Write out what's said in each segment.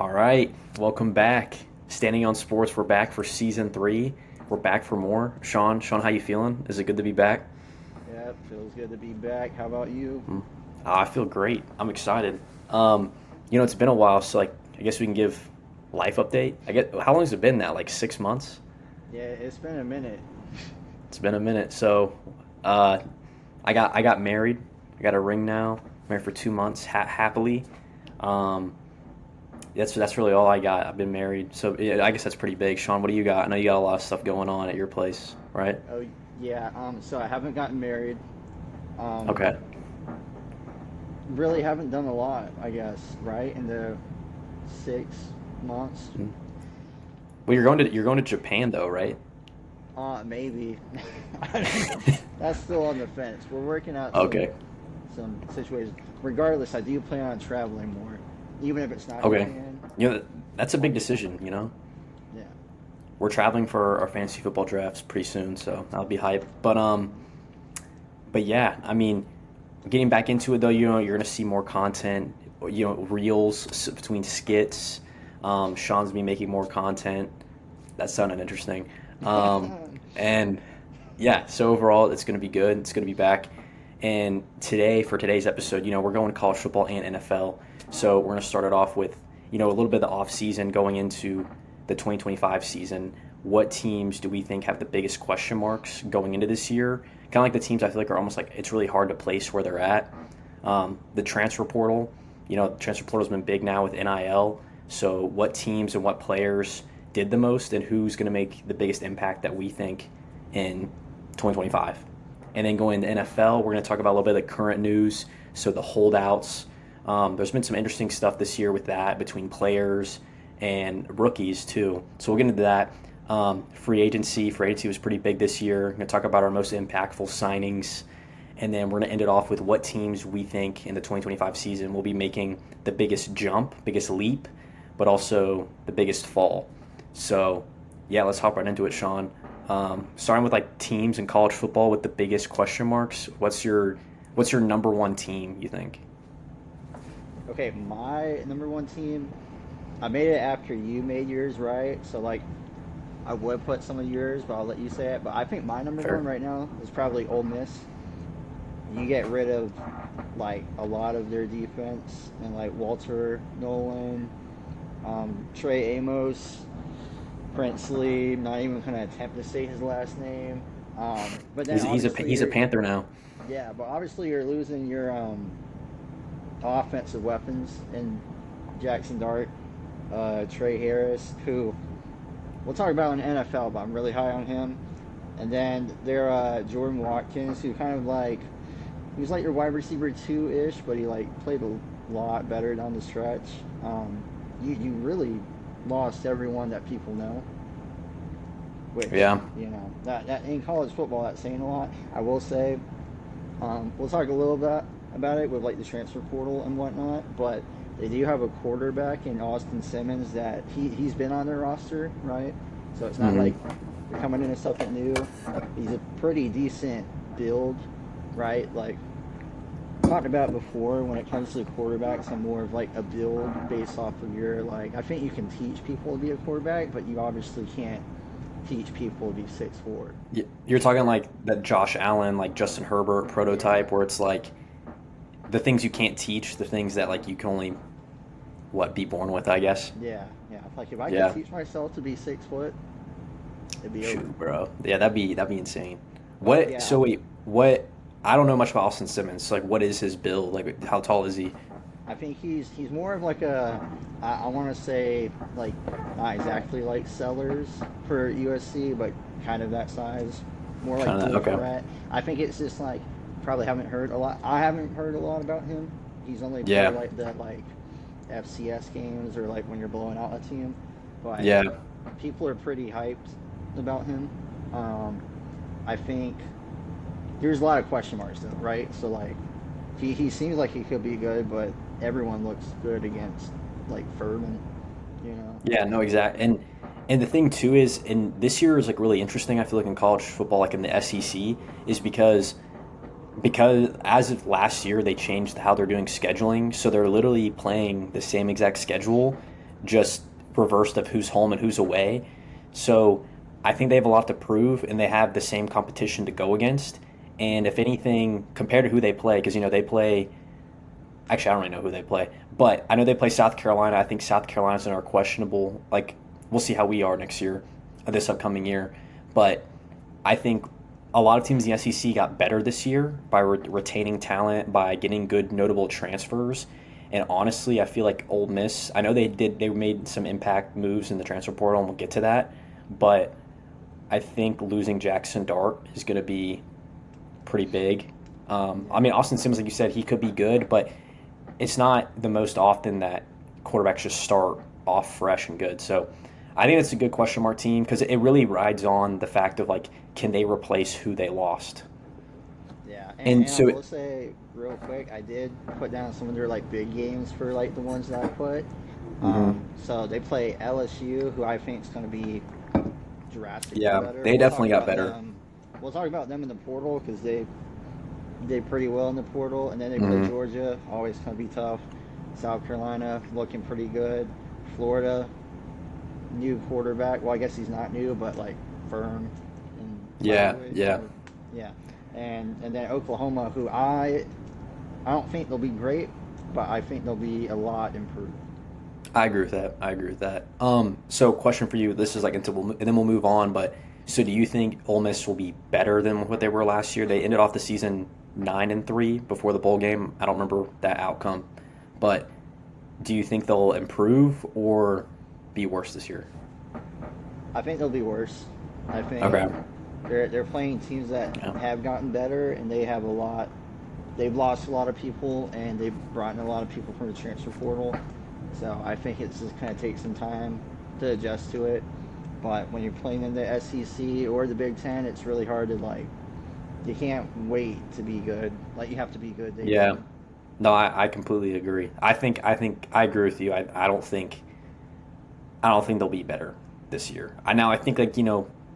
All right, welcome back. Standing on Sports, we're back for season 3. We're back for more. Sean, how you feeling? Is it good to be back? Yeah, feels good to be back. How about you? Mm. I feel great. I'm excited. It's been a while, so I guess we can give life update. How long has it been now? Like 6 months? Yeah, it's been a minute. It's been a minute. So, uh, I got married. I got a ring now. Married for 2 months, happily. Um, that's really all I got. I've been married, so yeah, I guess that's pretty big. Sean, what do you got? I know you got a lot of stuff going on at your place, right? Oh, yeah. So I haven't gotten married. Um, Okay. really haven't done a lot, I guess, right? In the 6 months. Mm. Well, you're going to Japan though, right? Maybe. That's still on the fence. We're working out Okay. some situations. Regardless, I do plan on traveling more, even if it's not Okay. Japan. That's a big decision. Yeah. We're traveling for our fantasy football drafts pretty soon, so that'll be hype. But yeah, I mean, getting back into it though, you're gonna see more content. Reels between skits. Sean's gonna be making more content. That sounded interesting. And yeah, so overall, it's gonna be good. It's gonna be back. And for today's episode, we're going college football and NFL. So we're gonna start it off with, a little bit of the off season going into the 2025 season. What teams do we think have the biggest question marks going into this year? Kind of like the teams I feel like are almost like it's really hard to place where they're at. The transfer portal, the transfer portal's been big now with NIL. So what teams and what players did the most and who's going to make the biggest impact that we think in 2025? And then going to NFL, we're going to talk about a little bit of the current news. So the holdouts. There's been some interesting stuff this year with that between players and rookies too. So we'll get into that. Free agency was pretty big this year. We're going to talk about our most impactful signings. And then we're going to end it off with what teams we think in the 2025 season will be making the biggest jump, biggest leap, but also the biggest fall. So, yeah, let's hop right into it, Sean. Starting with like teams in college football with the biggest question marks. What's your number one team, you think? Okay, my number one team. I made it after you made yours, right? So like, I would put some of yours, but I'll let you say it. But I think my number one Fair. right now is probably Ole Miss. You get rid of like a lot of their defense and like Walter Nolan, Trey Amos, Princely. Not even gonna attempt to say his last name. But then obviously He's a you're Panther now. yeah, but obviously you're losing your offensive weapons in Jackson Dart, Trey Harris, who we'll talk about in NFL, but I'm really high on him. And then there, Jordan Watkins, who kind of like he was like your wide receiver 2-ish, but he like played a lot better down the stretch. You really lost everyone that people know, which Yeah. that in college football that's saying a lot. I will say, we'll talk a little bit about it with like the transfer portal and whatnot, but they do have a quarterback in Austin Simmons that he's been on their roster, right? So it's not Hmm. like they're coming into something new. He's a pretty decent build, right? Like talked about before, when it comes to quarterbacks, I'm more of like a build based off of your like. I think you can teach people to be a quarterback, but you obviously can't teach people to be 6'4". You're talking like that Josh Allen, like Justin Herbert prototype, where it's like the things you can't teach, the things that like you can only be born with, I guess. Yeah. Like if I could Yeah. teach myself to be 6 foot, it'd be over. Shoot, bro. Yeah, that'd be insane. But What? yeah, So wait, what? I don't know much about Austin Simmons. So, like, what is his build? Like, how tall is he? I think he's more of like a I want to say like not exactly like Sellers for USC, but kind of that size, more like Kind of. Will Okay. Barrett. I think it's just like probably haven't heard a lot. I haven't heard a lot about him. He's only played Yeah. like the like FCS games or like when you're blowing out a team, but Yeah. people are pretty hyped about him. Um, I think there's a lot of question marks though, right? So like he seems like he could be good, but everyone looks good against like Furman, you know. Yeah. No. Exact. And the thing too is, and this year is like really interesting. I feel like in college football, like in the SEC, is because as of last year they changed how they're doing scheduling, so they're literally playing the same exact schedule, just reversed of who's home and who's away. So I think they have a lot to prove, and they have the same competition to go against. And if anything, compared to who they play, because they play. Actually, I don't really know who they play, but I know they play South Carolina. I think South Carolina's in our questionable. Like, we'll see how we are next year, this upcoming year. But I think a lot of teams in the SEC got better this year by retaining talent, by getting good notable transfers. And honestly, I feel like Ole Miss. I know they made some impact moves in the transfer portal, and we'll get to that. But I think losing Jackson Dart is going to be pretty big. I mean, Austin Simmons, like you said, he could be good, but it's not the most often that quarterbacks just start off fresh and good. So I think it's a good question mark team because it really rides on the fact of like, can they replace who they lost? Yeah, And and I so, will say real quick, I did put down some of their like big games for like the ones that I put. mhm, So they play LSU, who I think is going to be drastically yeah, better. they We'll talk definitely got about better. them. We'll talk about them in the portal because they did pretty well in the portal, and then they play Hmm. Georgia, always going to be tough. South Carolina looking pretty good. Florida, new quarterback. Well, I guess he's not new, but like firm in Yeah, language. yeah, Or, yeah, and then Oklahoma, who I don't think they'll be great, but I think they'll be a lot improved. I agree with that. I agree with that. So question for you. This is like until and then we'll move on. But so do you think Ole Miss will be better than what they were last year? They ended off the season 9-3 before the bowl game. I don't remember that outcome, but do you think they'll improve or be worse this year? I think they'll be worse. I think Okay. they're playing teams that Yeah. have gotten better, and they have a lot. They've lost a lot of people, and they've brought in a lot of people from the transfer portal. So I think it's just kind of takes some time to adjust to it. But when you're playing in the SEC or the Big Ten, it's really hard to like. You can't wait to be good. Like you have to be good day Yeah. one. No, I completely agree. I think I agree with you. I don't think they'll be better this year. I think like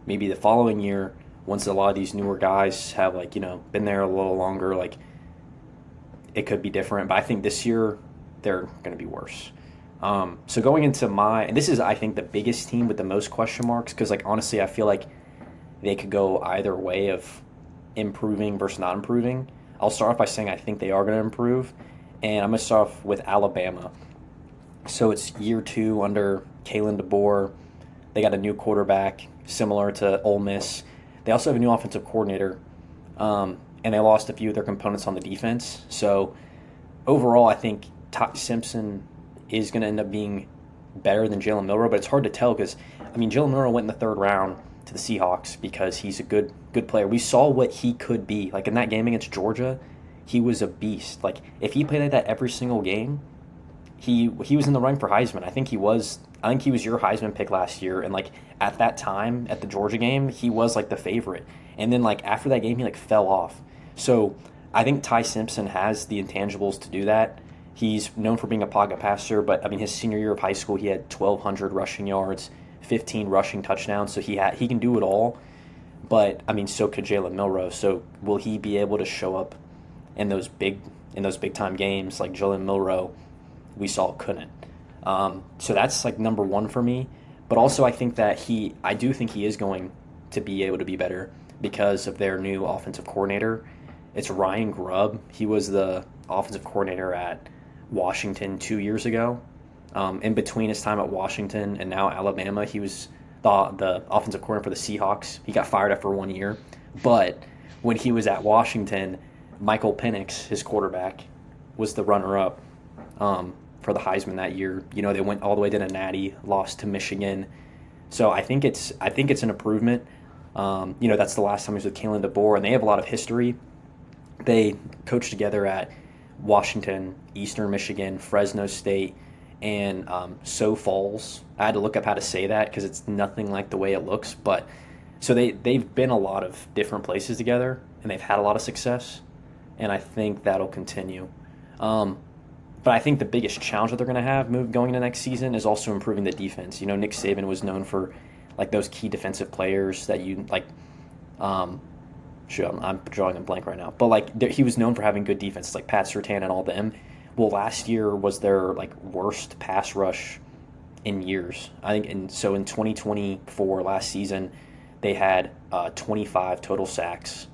maybe the following year once a lot of these newer guys have like been there a little longer, like it could be different. But I think this year they're going to be worse. So going into and this is I think the biggest team with the most question marks because like honestly I feel like they could go either way of improving versus not improving. I'll start off by saying I think they are going to improve, and I'm going to start off with Alabama. So it's year two under Kalen DeBoer. They got a new quarterback, similar to Ole Miss. They also have a new offensive coordinator, and they lost a few of their components on the defense. So overall, I think Ty Simpson is going to end up being better than Jalen Milroe, but it's hard to tell because I mean Jalen Milroe went in the third round to the Seahawks because he's a good player. We saw what he could be. Like in that game against Georgia, he was a beast. Like if he played like that every single game, he was in the running for Heisman. I think he was your Heisman pick last year, and like at that time at the Georgia game, he was like the favorite. And then like after that game, he like fell off. So I think Ty Simpson has the intangibles to do that. He's known for being a pocket passer, but I mean his senior year of high school, he had 1,200 rushing yards, 15 rushing touchdowns. So he can do it all. But I mean, so could Jalen Milroe. So will he be able to show up in those big time games like Jalen Milroe we saw couldn't. So that's like number one for me. But also, I do think he is going to be able to be better because of their new offensive coordinator. It's Ryan Grubb. He was the offensive coordinator at Washington 2 years ago. In between his time at Washington and now Alabama, he was the offensive coordinator for the Seahawks. He got fired after 1 year. But when he was at Washington, Michael Penix, his quarterback, was the runner up for the Heisman that year. They went all the way to the Natty, lost to Michigan. So I think it's an improvement. That's the last time he was with Kalen DeBoer, and they have a lot of history. They coached together at Washington, Eastern Michigan, Fresno State, and Sioux Falls. I had to look up how to say that because it's nothing like the way it looks. But so they've been a lot of different places together, and they've had a lot of success, and I think that'll continue. Um, but I think the biggest challenge that they're going to have going into next season is also improving the defense. Nick Saban was known for like those key defensive players that you like. Um, shoot, I'm drawing a blank right now, but like he was known for having good defenses, like Pat Surtain and all them. Well, last year was their like worst pass rush in years. I think, and so in 2024 last season, they had 25 total sacks,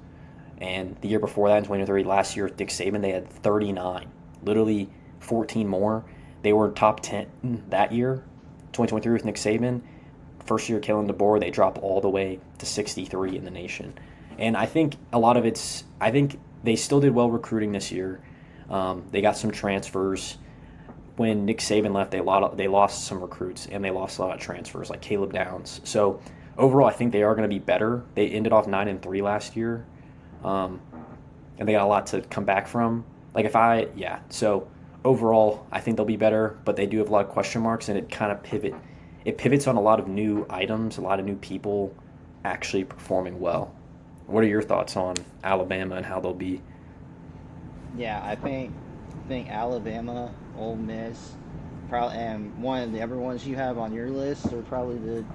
and the year before that in 2023, last year with Dick Saban, they had 39, literally 14 more. They were top 10 that year, 2023 with Nick Saban. First year killing DeBoer, they dropped all the way to 63 in the nation. And I think a lot of it's, I think they still did well recruiting this year. They got some transfers. When Nick Saban left, they lost some recruits and they lost a lot of transfers, like Caleb Downs. So overall, I think they are going to be better. They ended off 9-3 last year, and they got a lot to come back from. So overall, I think they'll be better, but they do have a lot of question marks, and it pivots on a lot of new items, a lot of new people actually performing well. What are your thoughts on Alabama and how they'll be? Yeah, I think Alabama, Ole Miss, probably, and one of the other ones you have on your list are probably the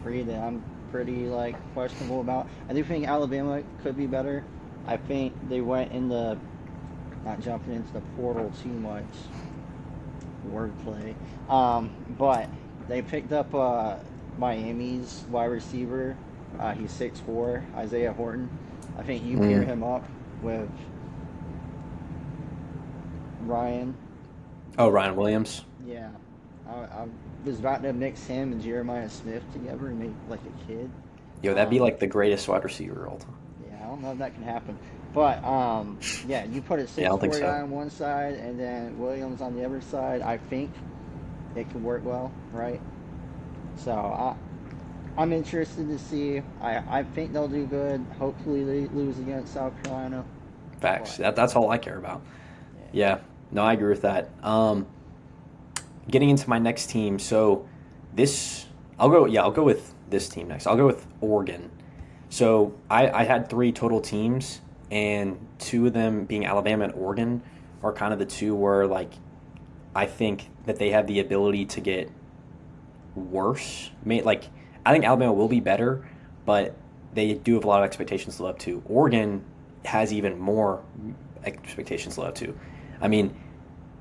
three that I'm pretty like questionable about. I do think Alabama could be better. I think they went in the not jumping into the portal too much wordplay, but they picked up Miami's wide receiver. He's 6'4", Isaiah Horton. I think you pair him up with Ryan. Oh, Ryan Williams. Yeah, I was about to mix him and Jeremiah Smith together and make like a kid. Yo, that'd be Um, like the greatest wide receiver of all time. yeah, I don't know if that can happen, but yeah, you put a Yeah, I six don't think four so. guy on one side and then Williams on the other side. I think it could work well, right? So I'm interested to see. I think they'll do good. Hopefully they lose against South Carolina, Facts. but That's all I care about. yeah. Yeah. No, I agree with that. Getting into my next team. So this, I'll go. Yeah, I'll go with this team next. I'll go with Oregon. So I had three total teams, and two of them being Alabama and Oregon are kind of the two where like I think that they have the ability to get worse. Like I think Alabama will be better, but they do have a lot of expectations to live up to. Oregon has even more expectations to live up to. I mean,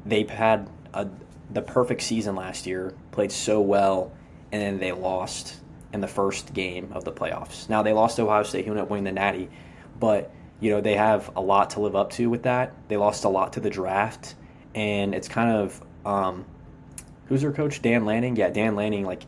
they've had the perfect season last year, played so well, and then they lost in the first game of the playoffs. Now they lost to Ohio State, who ended up winning the Natty, but they have a lot to live up to with that. They lost a lot to the draft, and it's kind of who's their coach? Dan Lanning. Yeah, Dan Lanning. Like,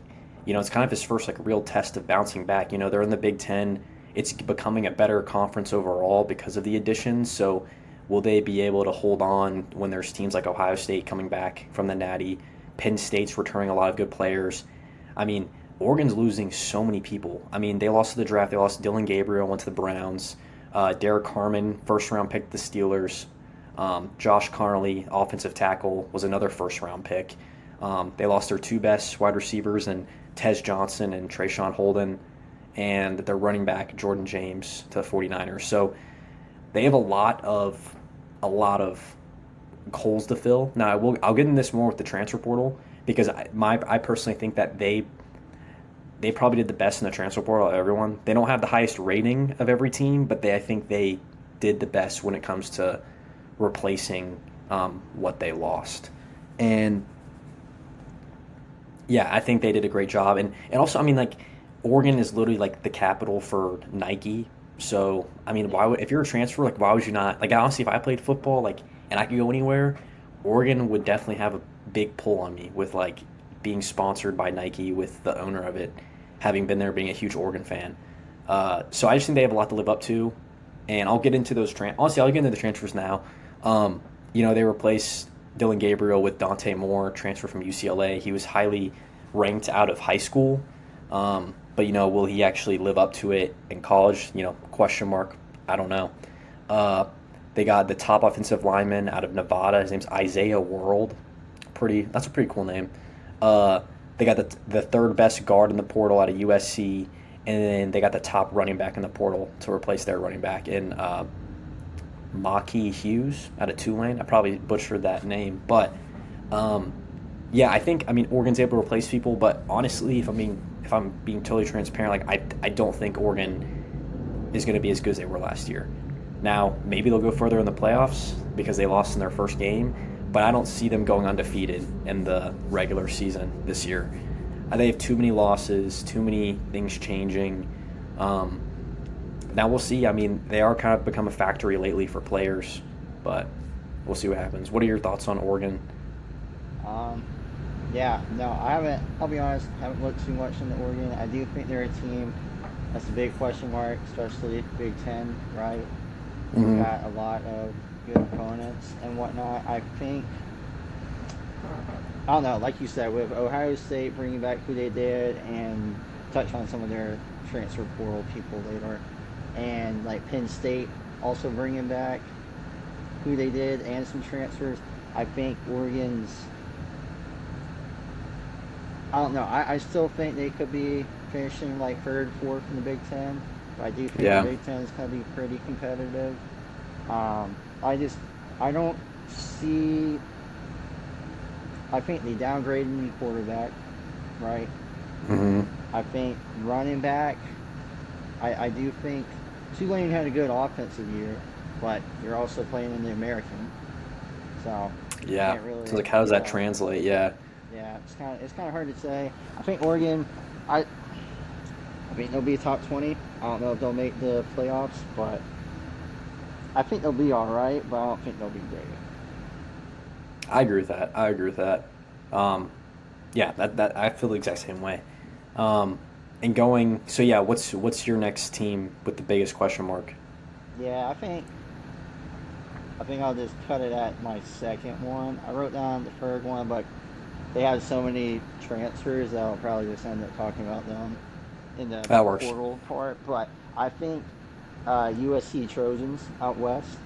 it's kind of his first like real test of bouncing back. They're in the Big Ten. It's becoming a better conference overall because of the additions. So, will they be able to hold on when there's teams like Ohio State coming back from the Natty? Penn State's returning a lot of good players. I mean, Oregon's losing so many people. I mean, they lost to the draft. They lost Dylan Gabriel, went to the Browns. Derek Harmon, first round pick to the Steelers. Josh Carnley, offensive tackle, was another first round pick. They lost their two best wide receivers, and Tez Johnson and Trayshawn Holden, and their running back Jordan James to the 49ers. So they have a lot of holes to fill. Now I'll get into this more with the transfer portal because I personally think that they probably did the best in the transfer portal of everyone. They don't have the highest rating of every team, but I think they did the best when it comes to replacing what they lost. And yeah, I think they did a great job. And also, I mean, like, Oregon is literally like the capital for Nike. So, I mean, Yeah. if you're a transfer, like, why would you not? Like, honestly, if I played football, like, and I could go anywhere, Oregon would definitely have a big pull on me with, like, being sponsored by Nike, with the owner of it having been there, being a huge Oregon fan. So I just think they have a lot to live up to. And I'll get into those honestly, I'll get into the transfers now. They replaced Dylan Gabriel with Dante Moore, transfer from UCLA. He was highly ranked out of high school. But will he actually live up to it in college? Question mark. I don't know. They got the top offensive lineman out of Nevada. His name's Isaiah World. That's a pretty cool name. They got the third best guard in the portal out of USC, and then they got the top running back in the portal to replace their running back in Maki Hughes out of Tulane. I probably butchered that name, but yeah, I mean Oregon's able to replace people, but honestly, if I'm being totally transparent, like I don't think Oregon is going to be as good as they were last year. Now, maybe they'll go further in the playoffs because they lost in their first game, but I don't see them going undefeated in the regular season this year. They have too many losses, too many things changing. Um, Now we'll see. I mean, they are kind of become a factory lately for players, but we'll see what happens. What are your thoughts on Oregon? Um, yeah, no, I haven't. I'll be honest, haven't looked too much into Oregon. I do think they're a team that's a big question mark, especially Big Ten, right? They've Hmm. got a lot of good opponents and whatnot. I think, I don't know, like you said, with Ohio State bringing back who they did and touch on some of their transfer portal people later, and like Penn State also bringing back who they did and some transfers. I think Oregon's, I don't know, I still think they could be finishing like third, fourth in the Big Ten. But I do think the Yeah. Big Ten is going to be pretty competitive. I just, I don't see, I think they downgraded the quarterback, right? Hmm. I think running back, I do think Tulane had a good offensive year, but you're also playing in the American, so you Yeah. can't So really, like, how does that yeah, translate? Yeah. yeah. It's kind of hard to say. I think Oregon, I think they'll be top 20. I don't know if they'll make the playoffs, but I think they'll be all right. But I don't think they'll be great. I agree with that. I agree with that. Um, yeah, that I feel the exact same way. Um, and going, so yeah, what's your next team with the biggest question mark? Yeah, I think I'll just cut it at my second one. I wrote down the third one, but they had so many transfers that I'll probably just end up talking about them in the That works. portal part. But I think USC Trojans out west.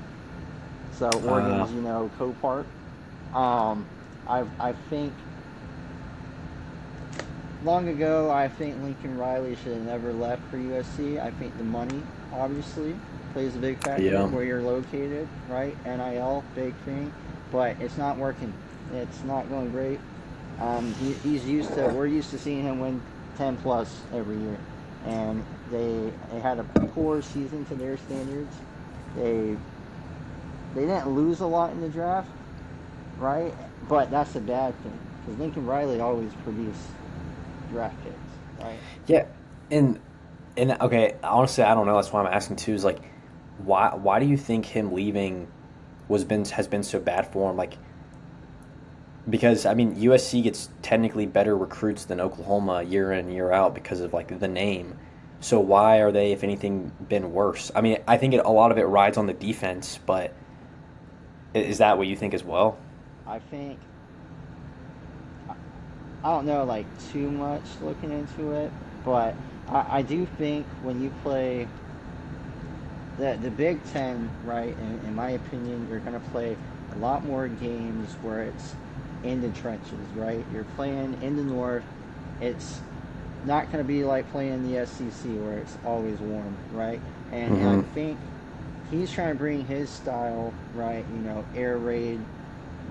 So Uh, Oregon's, co-part. Um, I think long ago, I think Lincoln Riley should have never left for USC. I think the money, obviously, plays a big factor yeah, where you're located, right? NIL, big thing, but it's not working. It's not going great. He's used to. We're used to seeing him win 10 plus every year, and they had a poor season to their standards. They they didn't lose a lot in the draft, right? But that's a bad thing because Lincoln Riley always produced draft picks, right? yeah, and okay, honestly, I don't know. That's why I'm asking too. Is like, why do you think him leaving has been so bad for him? Like, because I mean, USC gets technically better recruits than Oklahoma year in year out because of like the name. So why are they, if anything, been worse? I mean, I think a lot of it rides on the defense, but is that what you think as well? I think I don't know like too much looking into it, but I do think when you play the Big Ten, right? In my opinion, you're gonna play a lot more games where it's in the trenches, right? You're playing in the North. It's not gonna be like playing in the SEC where it's always warm, right? And I Hmm. think he's trying to bring his style, right? Air raid,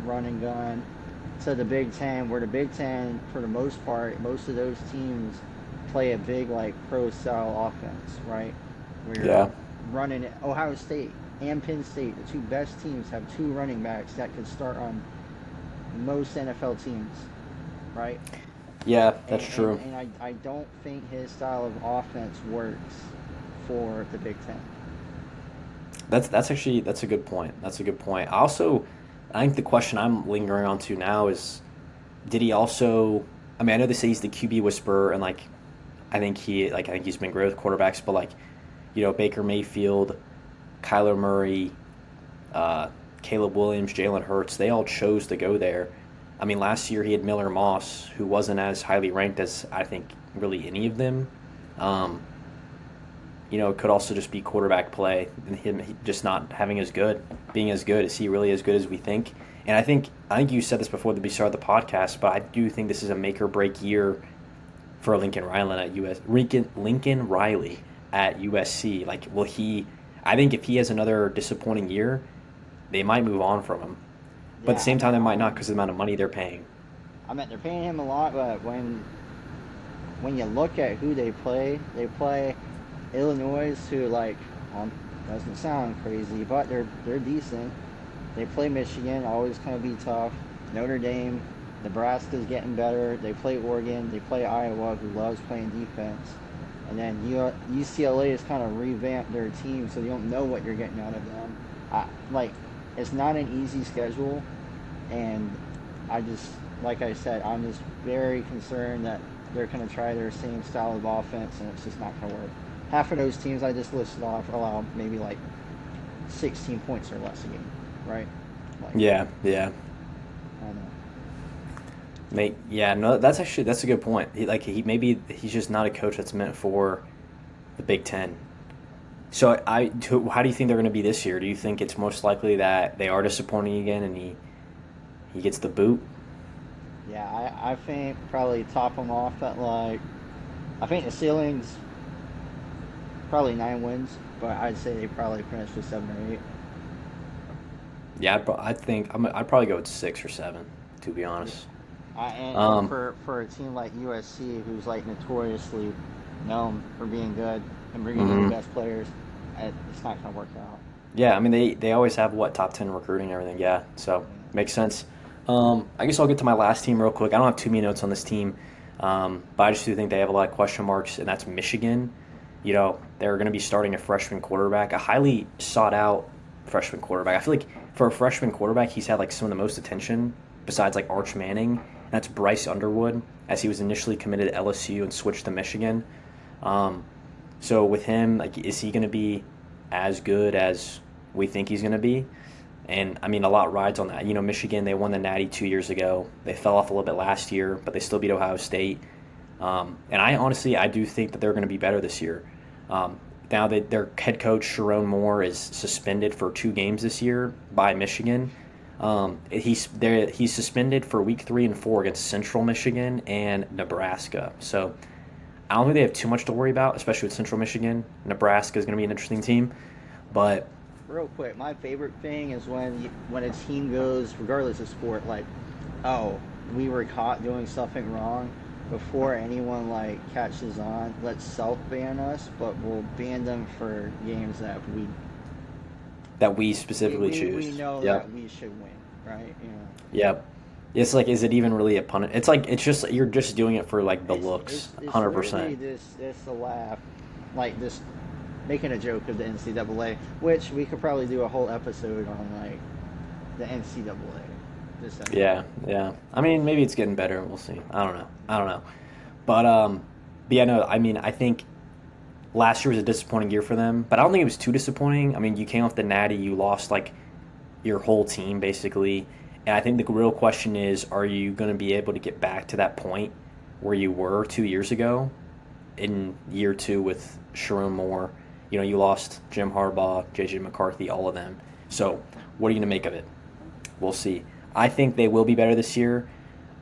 run and gun, to the Big Ten, where the Big Ten, for the most part, most of those teams play a big like pro style offense, right? Where you're Yeah. running it. Ohio State and Penn State, the two best teams, have two running backs that could start on most NFL teams, right? Yeah, that's And and, true. and I don't think his style of offense works for the Big Ten. That's actually that's a good point. That's a good point. I think the question I'm lingering on to now is, did he also? I mean, I know they say he's the QB whisperer, and like, I think he's been great with quarterbacks, but like, Baker Mayfield, Kyler Murray, uh, Caleb Williams, Jalen Hurts, they all chose to go there. I mean, last year he had Miller Moss, who wasn't as highly ranked as I think really any of them. Um, it could also just be quarterback play and him just not having as good, being as good. Is he really as good as we think? And I think you said this before we started the podcast, but I do think this is a make or break year for Lincoln Riley at USC. Like, will he? I think if he has another disappointing year, they might move on from him. But at the Yeah, I same time, mean, they might not because of the amount of money they're paying. I mean they're paying him a lot, but when you look at who they play Illinois, who like doesn't sound crazy, but they're decent. They play Michigan, always kind of be tough. Notre Dame, Nebraska's getting better. They play Oregon. They play Iowa, who loves playing defense. And then UCLA has kind of revamped their team, so you don't know what you're getting out of them. Like, it's not an easy schedule, and I just, like I said, I'm just very concerned that they're going to try their same style of offense, and it's just not going to work. Half of those teams I just listed off allow maybe like 16 points or less a game, right? Like, Yeah, yeah. I don't know. Yeah, no, that's a good point. Maybe he's just not a coach that's meant for the Big Ten. So how do you think they're going to be this year? Do you think it's most likely that they are disappointing again and he gets the boot? Yeah, I think probably top them off at like, I think the ceiling's probably 9 wins, but I'd say they probably finish with 7 or 8. Yeah, I'd probably go with 6 or 7, to be Yeah. honest. And Um, for a team like USC, who's like notoriously known for being good and bringing in the mhm. best players, it's not going to work out. Yeah, I mean they always have what top 10 recruiting and everything. Yeah, so Yeah. makes sense. I guess I'll get to my last team real quick. I don't have too many notes on this team, but I just do think they have a lot of question marks, and that's Michigan. They're going to be starting a freshman quarterback, a highly sought out freshman quarterback. I feel like for a freshman quarterback, he's had like some of the most attention besides like Arch Manning. And that's Bryce Underwood, as he was initially committed to LSU and switched to Michigan. Um, so with him, like, is he going to be as good as we think he's going to be? And I mean, a lot rides on that. Michigan, they won the Natty 2 years ago. They fell off a little bit last year, but they still beat Ohio State. And I do think that they're going to be better this year. Um, Now that their head coach Sharon Moore is suspended for 2 games this year by Michigan. He's suspended for week 3 and 4 against Central Michigan and Nebraska. So I don't think they have too much to worry about, especially with Central Michigan. Nebraska is going to be an interesting team, but Real quick, my favorite thing is when a team goes, regardless of sport, like, oh, we were caught doing something wrong. Before anyone like catches on, let's self ban us, but we'll ban them for games that that we we, specifically we, we choose. know Yep. that we should win, right? Yep. It's like, is it even really a pun? It's just you're just doing it for like the looks, It's literally 100%. this a laugh, like this making a joke of the NCAA, which we could probably do a whole episode on, like the NCAA. This episode. Yeah, yeah. I mean, maybe it's getting better. We'll see. I don't know. I don't know. But yeah, no. I mean, I think last year was a disappointing year for them, but I don't think it was too disappointing. I mean, you came off the Natty, you lost like your whole team basically, and I think the real question is, are you going to be able to get back to that point where you were 2 years ago in year two with Sharon Moore? You lost Jim Harbaugh, JJ McCarthy, all of them. So, what are you going to make of it? We'll see. I think they will be better this year.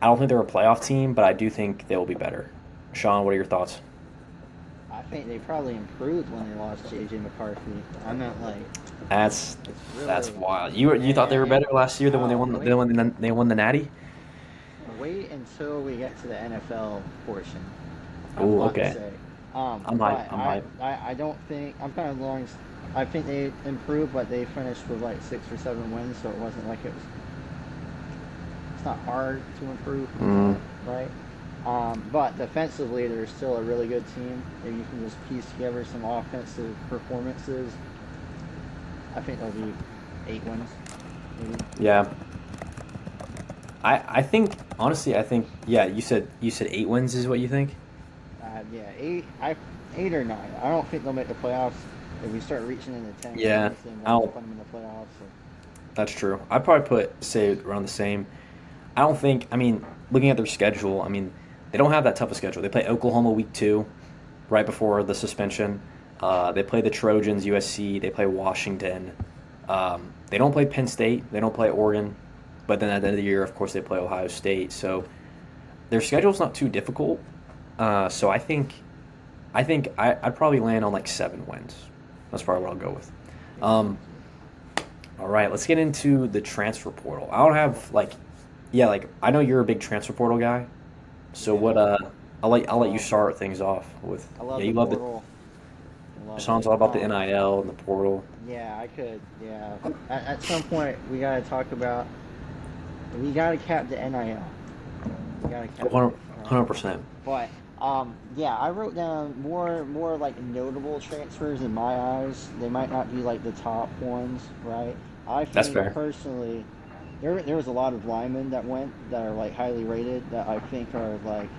I don't think they're a playoff team, but I do think they will be better. Sean, what are your thoughts? I think they probably improved when they lost JJ McCarthy. I meant like That's it's that's really wild. You thought they were and better last year than when oh they won the Natty? wait until we get to the NFL portion. I have a Oh, lot to okay. say. I'm hype. But I'm hype. I don't think I'm kind of along. I think they improved, but they finished with like 6 or 7 wins, so it wasn't like it was. It's not hard to improve, Mm, right? But defensively, they're still a really good team. If you can just piece together some offensive performances, I think they'll be 8 wins, maybe. yeah. I think honestly, I think yeah. You said 8 wins is what you think. Yeah, 8 or 9. I don't think they'll make the playoffs. If we start reaching into 10 Yeah, games, then I we'll don't. put them in the playoffs. So. That's true. I'd probably say around the same. I don't think. I mean, looking at their schedule, I mean, they don't have that tough a schedule. They play Oklahoma week 2, right before the suspension. They play the Trojans, USC. They play Washington. They don't play Penn State. They don't play Oregon. But then at the end of the year, of course, they play Ohio State. So their schedule's not too difficult. So I'd probably land on like 7 wins. That's probably what I'll go with. Um, all right, let's get into the transfer portal. I don't have yeah, I know you're a big transfer portal guy. So Yeah, what? I'll let you love start things off with. I love Yeah, the you love it. portal. love Deshaun's it. all about the NIL and the portal. Yeah, I could. Yeah, at some point we gotta talk about. We gotta cap the NIL. We gotta cap it. All right. 100%. But yeah, I wrote down more like notable transfers in my eyes. They might not be like the top ones, right? I That's think fair. personally, there was a lot of linemen that went that are like highly rated that I think are like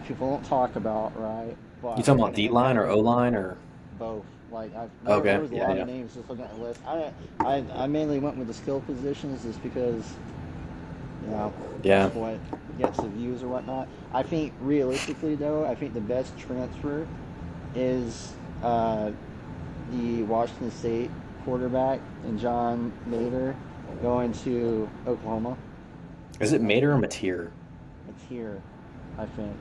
people don't talk about, right? You But are talking going about to D line or impact O line or? both. Like there Okay, was a yeah, lot of yeah. names just looking at the list. I mainly went with the skill positions just because that's Yeah. what gets the views or whatnot. I think realistically though, I think the best transfer is the Washington State quarterback and John Mater going to Oklahoma. Is it I Mater or think Mateer? it's here. I think.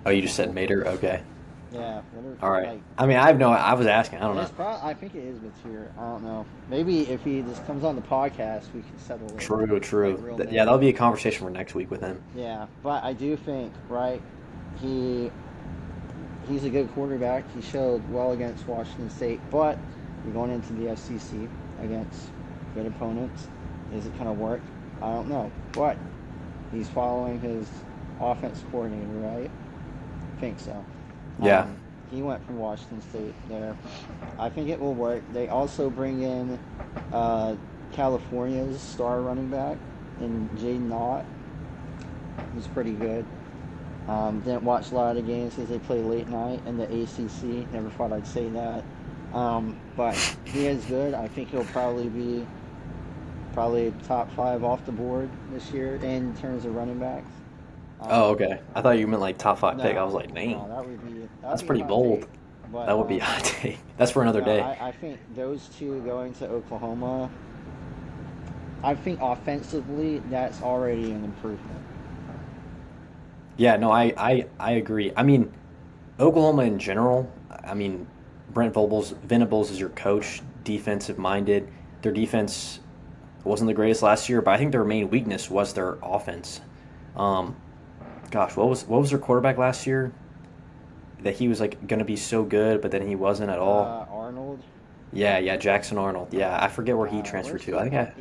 Oh, you just said Mater? Okay. Yeah, All right. like I mean, I have no, I was asking. I don't know. it's probably. I think it is Mateer. I don't know. Maybe if he just comes on the podcast, we can settle it True, like true. real Yeah, men. that'll be a conversation for next week with him. Yeah, but I do think right. He he's a good quarterback. He showed well against Washington State, but you're going into the SEC against good opponents. Is it going to work? I don't know, but he's following his offense coordinator, right? I think so. Yeah. He went from Washington State there. I think it will work. They also bring in uh, California's star running back in Jaden Knott. He's pretty good. Didn't watch a lot of the games because they play late night in the ACC. Never thought I'd say that. But he is good. I think he'll probably be top five off the board this year in terms of running backs. Oh, Um, okay. I thought you meant like top five pick. I was no, like, dang, no, that would that's be a pretty hot bold. take. But That would be a hot take. That's for another no, day. I think those two going to Oklahoma. I think offensively that's already an improvement. Yeah, no, I agree. I mean, Oklahoma in general, I mean, Venables is your coach, defensive minded. Their defense wasn't the greatest last year, but I think their main weakness was their offense. Um, gosh, what was their quarterback last year? That he was like going to be so good, but then he wasn't at all. Arnold, Yeah, yeah, Jackson Arnold. Yeah, I forget where he transferred where's to. I he? think I.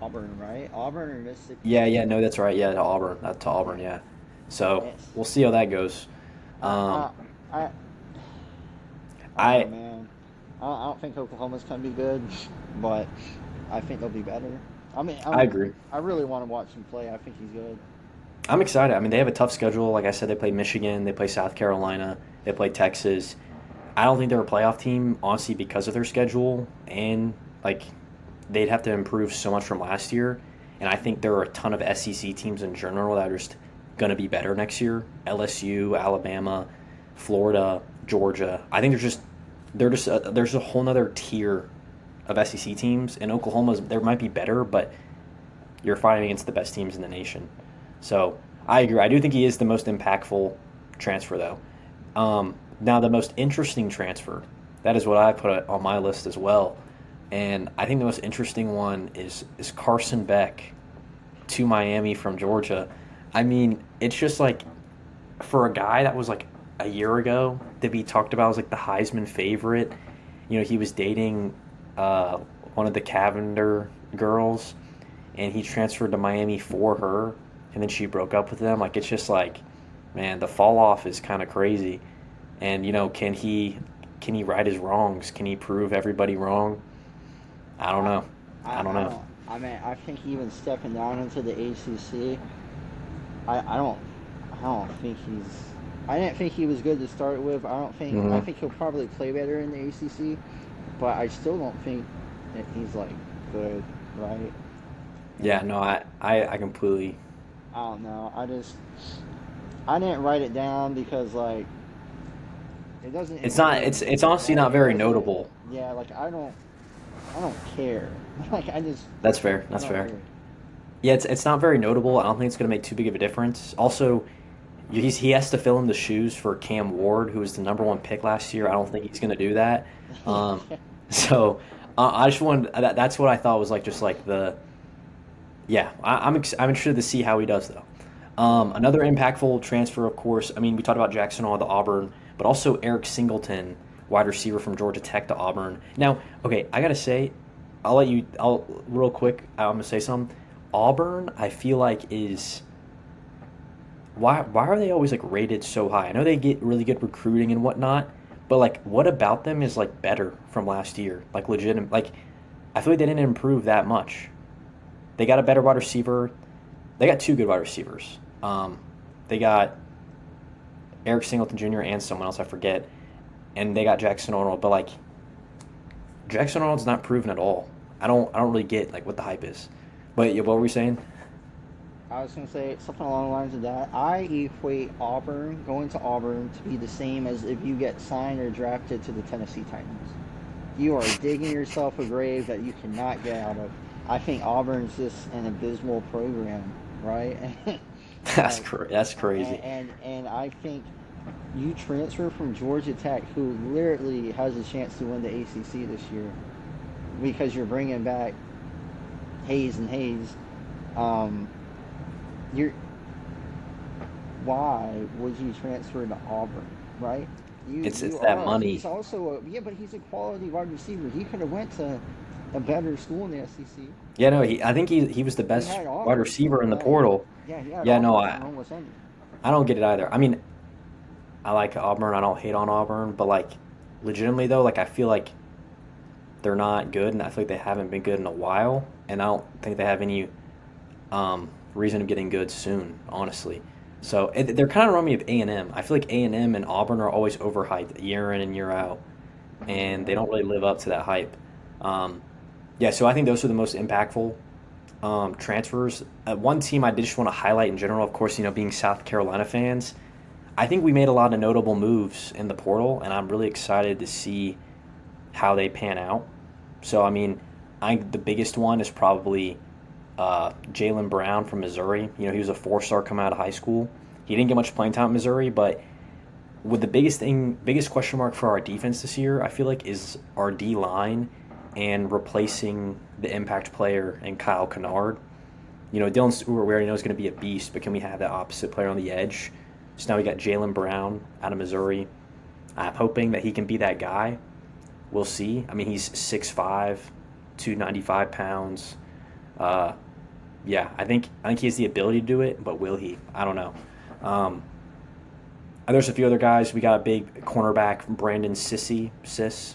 Auburn, right? Auburn or Mississippi Yeah, yeah, State? no, that's right. Yeah, to Auburn, to Auburn. Yeah. So It's we'll see how that goes. I Um, I I, I don't know, I man. I don't think Oklahoma's gonna be good, but I think they'll be better. I mean, I agree. I really want to watch him play. I think he's good. I'm excited. I mean, they have a tough schedule. Like I said, they play Michigan, they play South Carolina, they play Texas. I don't think they're a playoff team, honestly, because of their schedule, and like they'd have to improve so much from last year. And I think there are a ton of SEC teams in general that are just going to be better next year. LSU, Alabama, Florida, Georgia. I think there's a whole nother tier of SEC teams, and Oklahoma's there might be better, but you're fighting against the best teams in the nation. So I agree. I do think he is the most impactful transfer, though. Now, the most interesting transfer, that is what I put on my list as well. And I think the most interesting one is Carson Beck to Miami from Georgia. I mean, it's just like for a guy that was like a year ago to be talked about as like the Heisman favorite. He was dating uh, one of the Cavender girls, and he transferred to Miami for her, and then she broke up with him. Like it's just like, man, the fall off is kind of crazy. And can he right his wrongs? Can he prove everybody wrong? I don't I, know. I don't I know. don't. I mean, I think even stepping down into the ACC, I don't. I don't think he's. I didn't think he was good to start with. I don't think. I Hmm. think he'll probably play better in the ACC, but I still don't think that he's like good, right? Yeah, And no, I completely. I don't know. I didn't write it down because like it doesn't It's not. improve It's me, honestly right? not It very doesn't. notable. Yeah, like I don't care. Like That's fair. I That's don't fair. care. Yeah, it's not very notable. I don't think it's going to make too big of a difference. Also, he has to fill in the shoes for Cam Ward, who was the number one pick last year. I don't think he's going to do that. Um, Yeah. so I just wanted that's what I thought was like just like the yeah. I'm interested to see how he does though. Yeah. Another impactful transfer, of course. I mean, we talked about Jackson Hall, the Auburn, but also Eric Singleton, wide receiver from Georgia Tech to Auburn. Now, okay, I gotta say, I'll real quick. I'm gonna say something. Auburn, I feel like is why are they always like rated so high? I know they get really good recruiting and whatnot, but like, what about them is like better from last year? Like legitimate, like I feel like they didn't improve that much. They got a better wide receiver. They got two good wide receivers. They got Eric Singleton Jr. and someone else I forget, and they got Jackson Arnold. But like Jackson Arnold's not proven at all. I don't really get like what the hype is. But yeah, what were we saying? I was going to say something along the lines of that. I equate Auburn, going to Auburn, to be the same as if you get signed or drafted to the Tennessee Titans. You are digging yourself a grave that you cannot get out of. I think Auburn's just an abysmal program, right? That's Like, that's crazy. and I think you transfer from Georgia Tech, who literally has a chance to win the ACC this year, because you're bringing back Hayes and Hayes. Um, you're Why would you transfer to Auburn, right? It's You that are. money. He's also yeah, but he's a quality wide receiver. He could have went to a better school in the SEC. Yeah, no, I think he was the He best had wide offers receiver from in the portal. yeah, he had Yeah, no, offers from almost any. I don't get it either. I mean, I like Auburn. I don't hate on Auburn, but like legitimately though, like I feel like they're not good, and I feel like they haven't been good in a while, and I don't think they have any reason of getting good soon, honestly. So they're kind of remind me of A&M. I feel like A&M and Auburn are always overhyped year in and year out, and they Yeah. don't really live up to that hype. Um, yeah, so I think those are the most impactful transfers. One team I did just want to highlight in general, of course, being South Carolina fans. I think we made a lot of notable moves in the portal, and I'm really excited to see how they pan out. So, I mean, I think the biggest one is probably Jalen Brown from Missouri. He was a four-star coming out of high school. He didn't get much playing time at Missouri, but with the biggest question mark for our defense this year, I feel like is our D line and replacing the impact player and Kyle Kennard. Dylan Stewart, we already know is going to be a beast, but can we have that opposite player on the edge? So now we got Jalen Brown out of Missouri. I'm hoping that he can be that guy. We'll see. I mean, he's 6'5", 295 pounds. Uh, yeah, I think he has the ability to do it, but will he? I don't know. Um, and there's a few other guys. We got a big cornerback, Brandon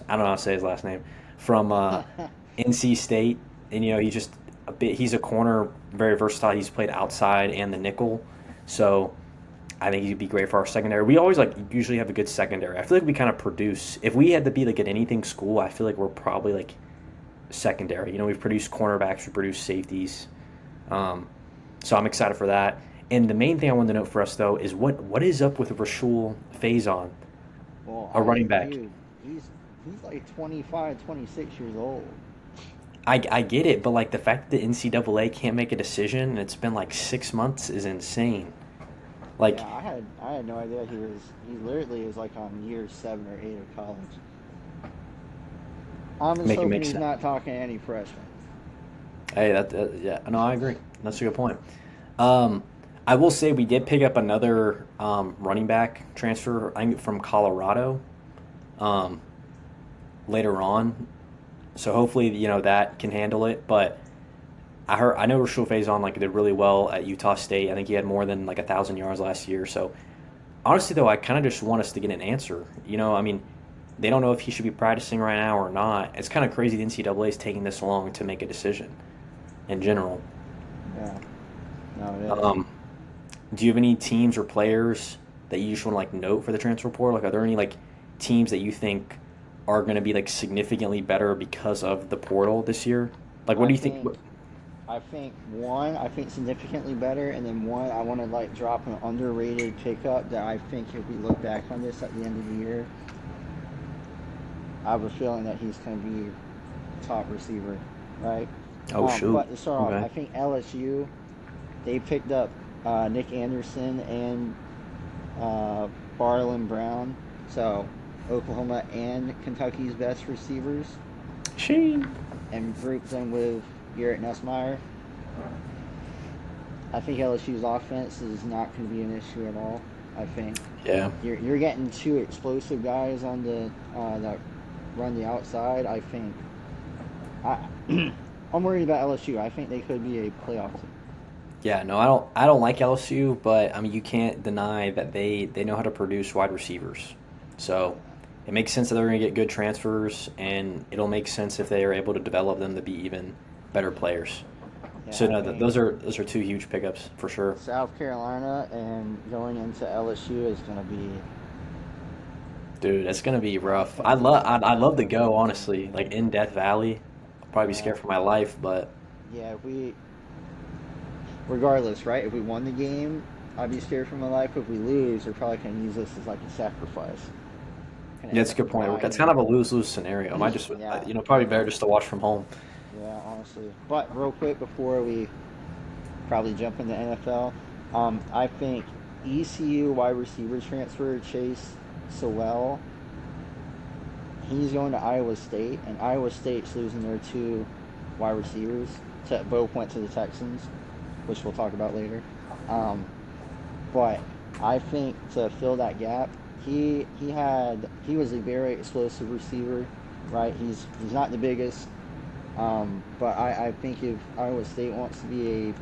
I don't know how to say his last name, from NC State, and he's just a bit. He's a corner, very versatile. He's played outside and the nickel, so I think he'd be great for our secondary. We always usually have a good secondary. I feel like we kind of produce. If we had to be like at anything school, I feel like we're probably like secondary. We've produced cornerbacks, we produce safeties. So I'm excited for that. And the main thing I wanted to note for us though is what is up with Rashul Faison, Well, a running back. dude, he's like 25, 26 years old. I get it, but like the fact that NCAA can't make a decision and it's been like 6 months is insane. Like, Yeah, I had no idea he literally is like on year 7 or 8 of college. I'm just make it hoping make he's sense. not talking to any freshmen. Hey, yeah, no, I agree. That's a good point. Um, I will say we did pick up another running back transfer, I think from Colorado, um, later on. So hopefully, that can handle it. But I know Rashul Faison did really well at Utah State. I think he had more than like 1,000 yards last year. So honestly, though, I kind of just want us to get an answer. I mean, they don't know if he should be practicing right now or not. It's kind of crazy the NCAA is taking this long to make a decision in general. Yeah, no, it is. Um, do you have any teams or players that you just want to note for the transfer portal? Are there any teams that you think are going to be significantly better because of the portal this year? What I do you think? think I think significantly better, and then one I want to drop an underrated pickup that I think if we look back on this at the end of the year, I have a feeling that he's going to be top receiver, right? Oh shoot. But to start off, Okay. I think LSU they picked up Nick Anderson and Barlin Brown, so Oklahoma and Kentucky's best receivers, She. and grouped them with Garrett Nussmeier. I think LSU's offense is not going to be an issue at all. I think Yeah. you're getting two explosive guys on the that run the outside. I think I I'm worried about LSU. I think they could be a playoff team. Yeah, no, I don't like LSU, but I mean you can't deny that they know how to produce wide receivers. So it makes sense that they're going to get good transfers, and it'll make sense if they are able to develop them to be even better players. Yeah, So I no, think those are two huge pickups for sure. South Carolina and going into LSU is going to be. Dude, it's gonna be I rough. think I'd love to that's going go, to be honestly. Like in Death Valley, I'll probably be yeah scared for my life, but yeah. We regardless, right? If we won the game, I'd be scared for my life. If we lose, they're probably going to use this as like a sacrifice. Going to yeah, end it's a up good point. It's kind riding. of a lose-lose scenario. I might just, Yeah, probably better just to watch from home. yeah, honestly. But real quick before we probably jump into NFL, I think ECU wide receiver transfer Chase Sewell. He's going to Iowa State, and Iowa State's losing their two wide receivers. Both went to the Texans, which we'll talk about later. Um, but I think to fill that gap, he was a very explosive receiver, right? He's not the biggest, but I think if Iowa State wants to be a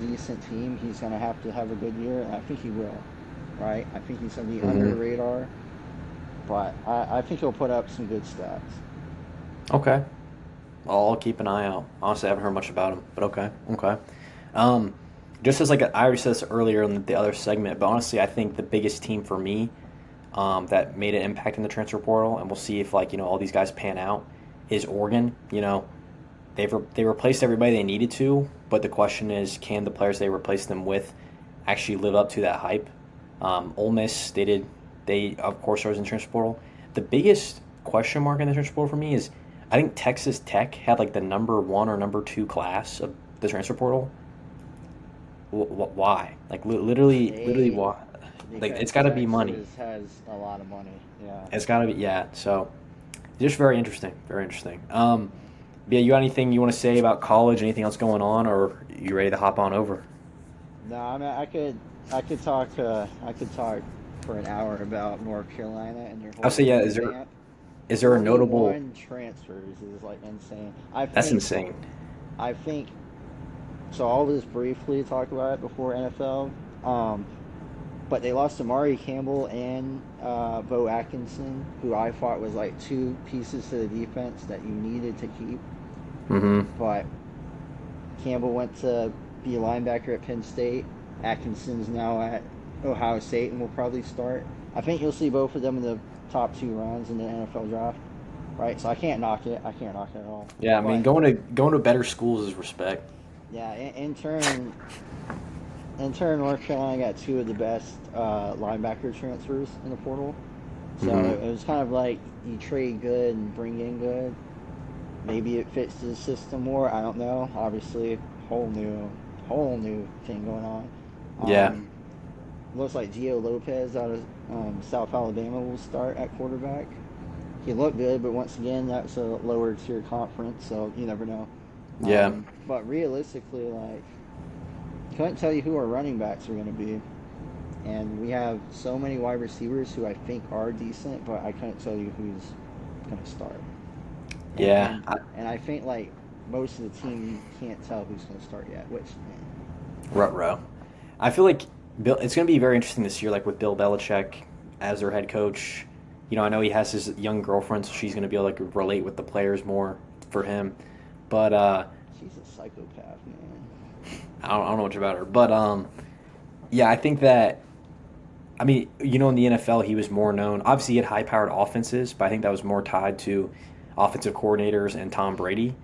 decent team, he's going to have a good year, and I think he will, right? I think he's going to be under the Hmm. radar, but I think he'll put up some good stats. Okay, I'll keep an eye out. Honestly, I haven't heard much about him, but okay, okay. Um, just as like I already said this earlier in the other segment, but honestly, I think the biggest team for me that made an impact in the transfer portal, and we'll see if all these guys pan out, is Oregon. They replaced everybody they needed to, but the question is, can the players they replaced them with actually live up to that hype? Ole Miss, they of course are in the transfer portal. The biggest question mark in the transfer portal for me is, I think Texas Tech had like the number one or number two class of the transfer portal. Why? Like literally They why? Like because it's got to be money. Texas has a lot of money. Yeah. It's got to be, yeah. So just very interesting, very interesting. Yeah, you got anything you want to say about college? Anything else going on, or you ready to hop on over? No, I mean I could talk for an hour about North Carolina and their I'll whole say, yeah. revamp. Is there a notable? 41 transfers is like insane. I That's think insane. I think so. I'll just briefly talk about it before NFL. Um, but they lost Amari Campbell and Bo Atkinson, who I thought was like two pieces to the defense that you needed to keep. Mm-hmm. But Campbell went to be a linebacker at Penn State. Atkinson's now at Ohio State and will probably start. I think you'll see both of them in the top two rounds in the NFL draft. Right, so I can't knock it. I can't knock it at all. Yeah, I mean, But going to better schools is respect. yeah, in turn, North Carolina got two of the best linebacker transfers in the portal. So Mm-hmm. it was kind of like you trade good and bring in good. Maybe it fits the system more. I don't know. Obviously, whole new thing going on. Yeah, Um, looks like Gio Lopez out of South Alabama will start at quarterback. He looked good, but once again, that's a lower tier conference, so you never know. yeah, But realistically, like, couldn't tell you who our running backs are going to be. And we have so many wide receivers who I think are decent, but I couldn't tell you who's going to start. And, yeah. and and I think like most of the team you can't tell who's going to start yet. Which Rut-row. I feel like it's going to be very interesting this year, like with Bill Belichick as their head coach. I know he has his young girlfriend, so she's going to be able to like, relate with the players more for him. But she's a psychopath, man. I don't know much about her. But yeah, I think that. I mean, in the NFL, he was more known. Obviously, he had high-powered offenses, but I think that was more tied to offensive coordinators and Tom Brady.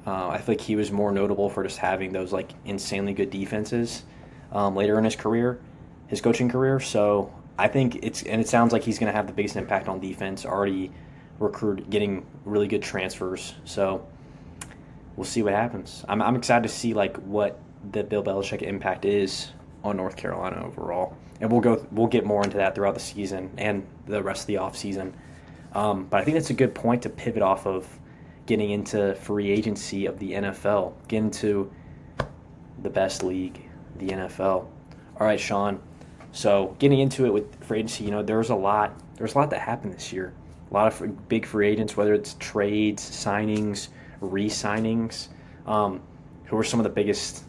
I feel like he was more notable for just having those like insanely good defenses later in his career, his coaching career. So I think it sounds like he's going to have the biggest impact on defense. Already getting really good transfers. So we'll see what happens. I'm excited to see like what the Bill Belichick impact is on North Carolina overall, and we'll get more into that throughout the season and the rest of the off season. But I think that's a good point to pivot off of, getting into free agency of the NFL, get into the best league, the NFL. All right, Sean, So getting into it with free agency, there's a lot that happened this year. A lot of big free agents, whether it's trades, signings, re-signings. Who are some of the biggest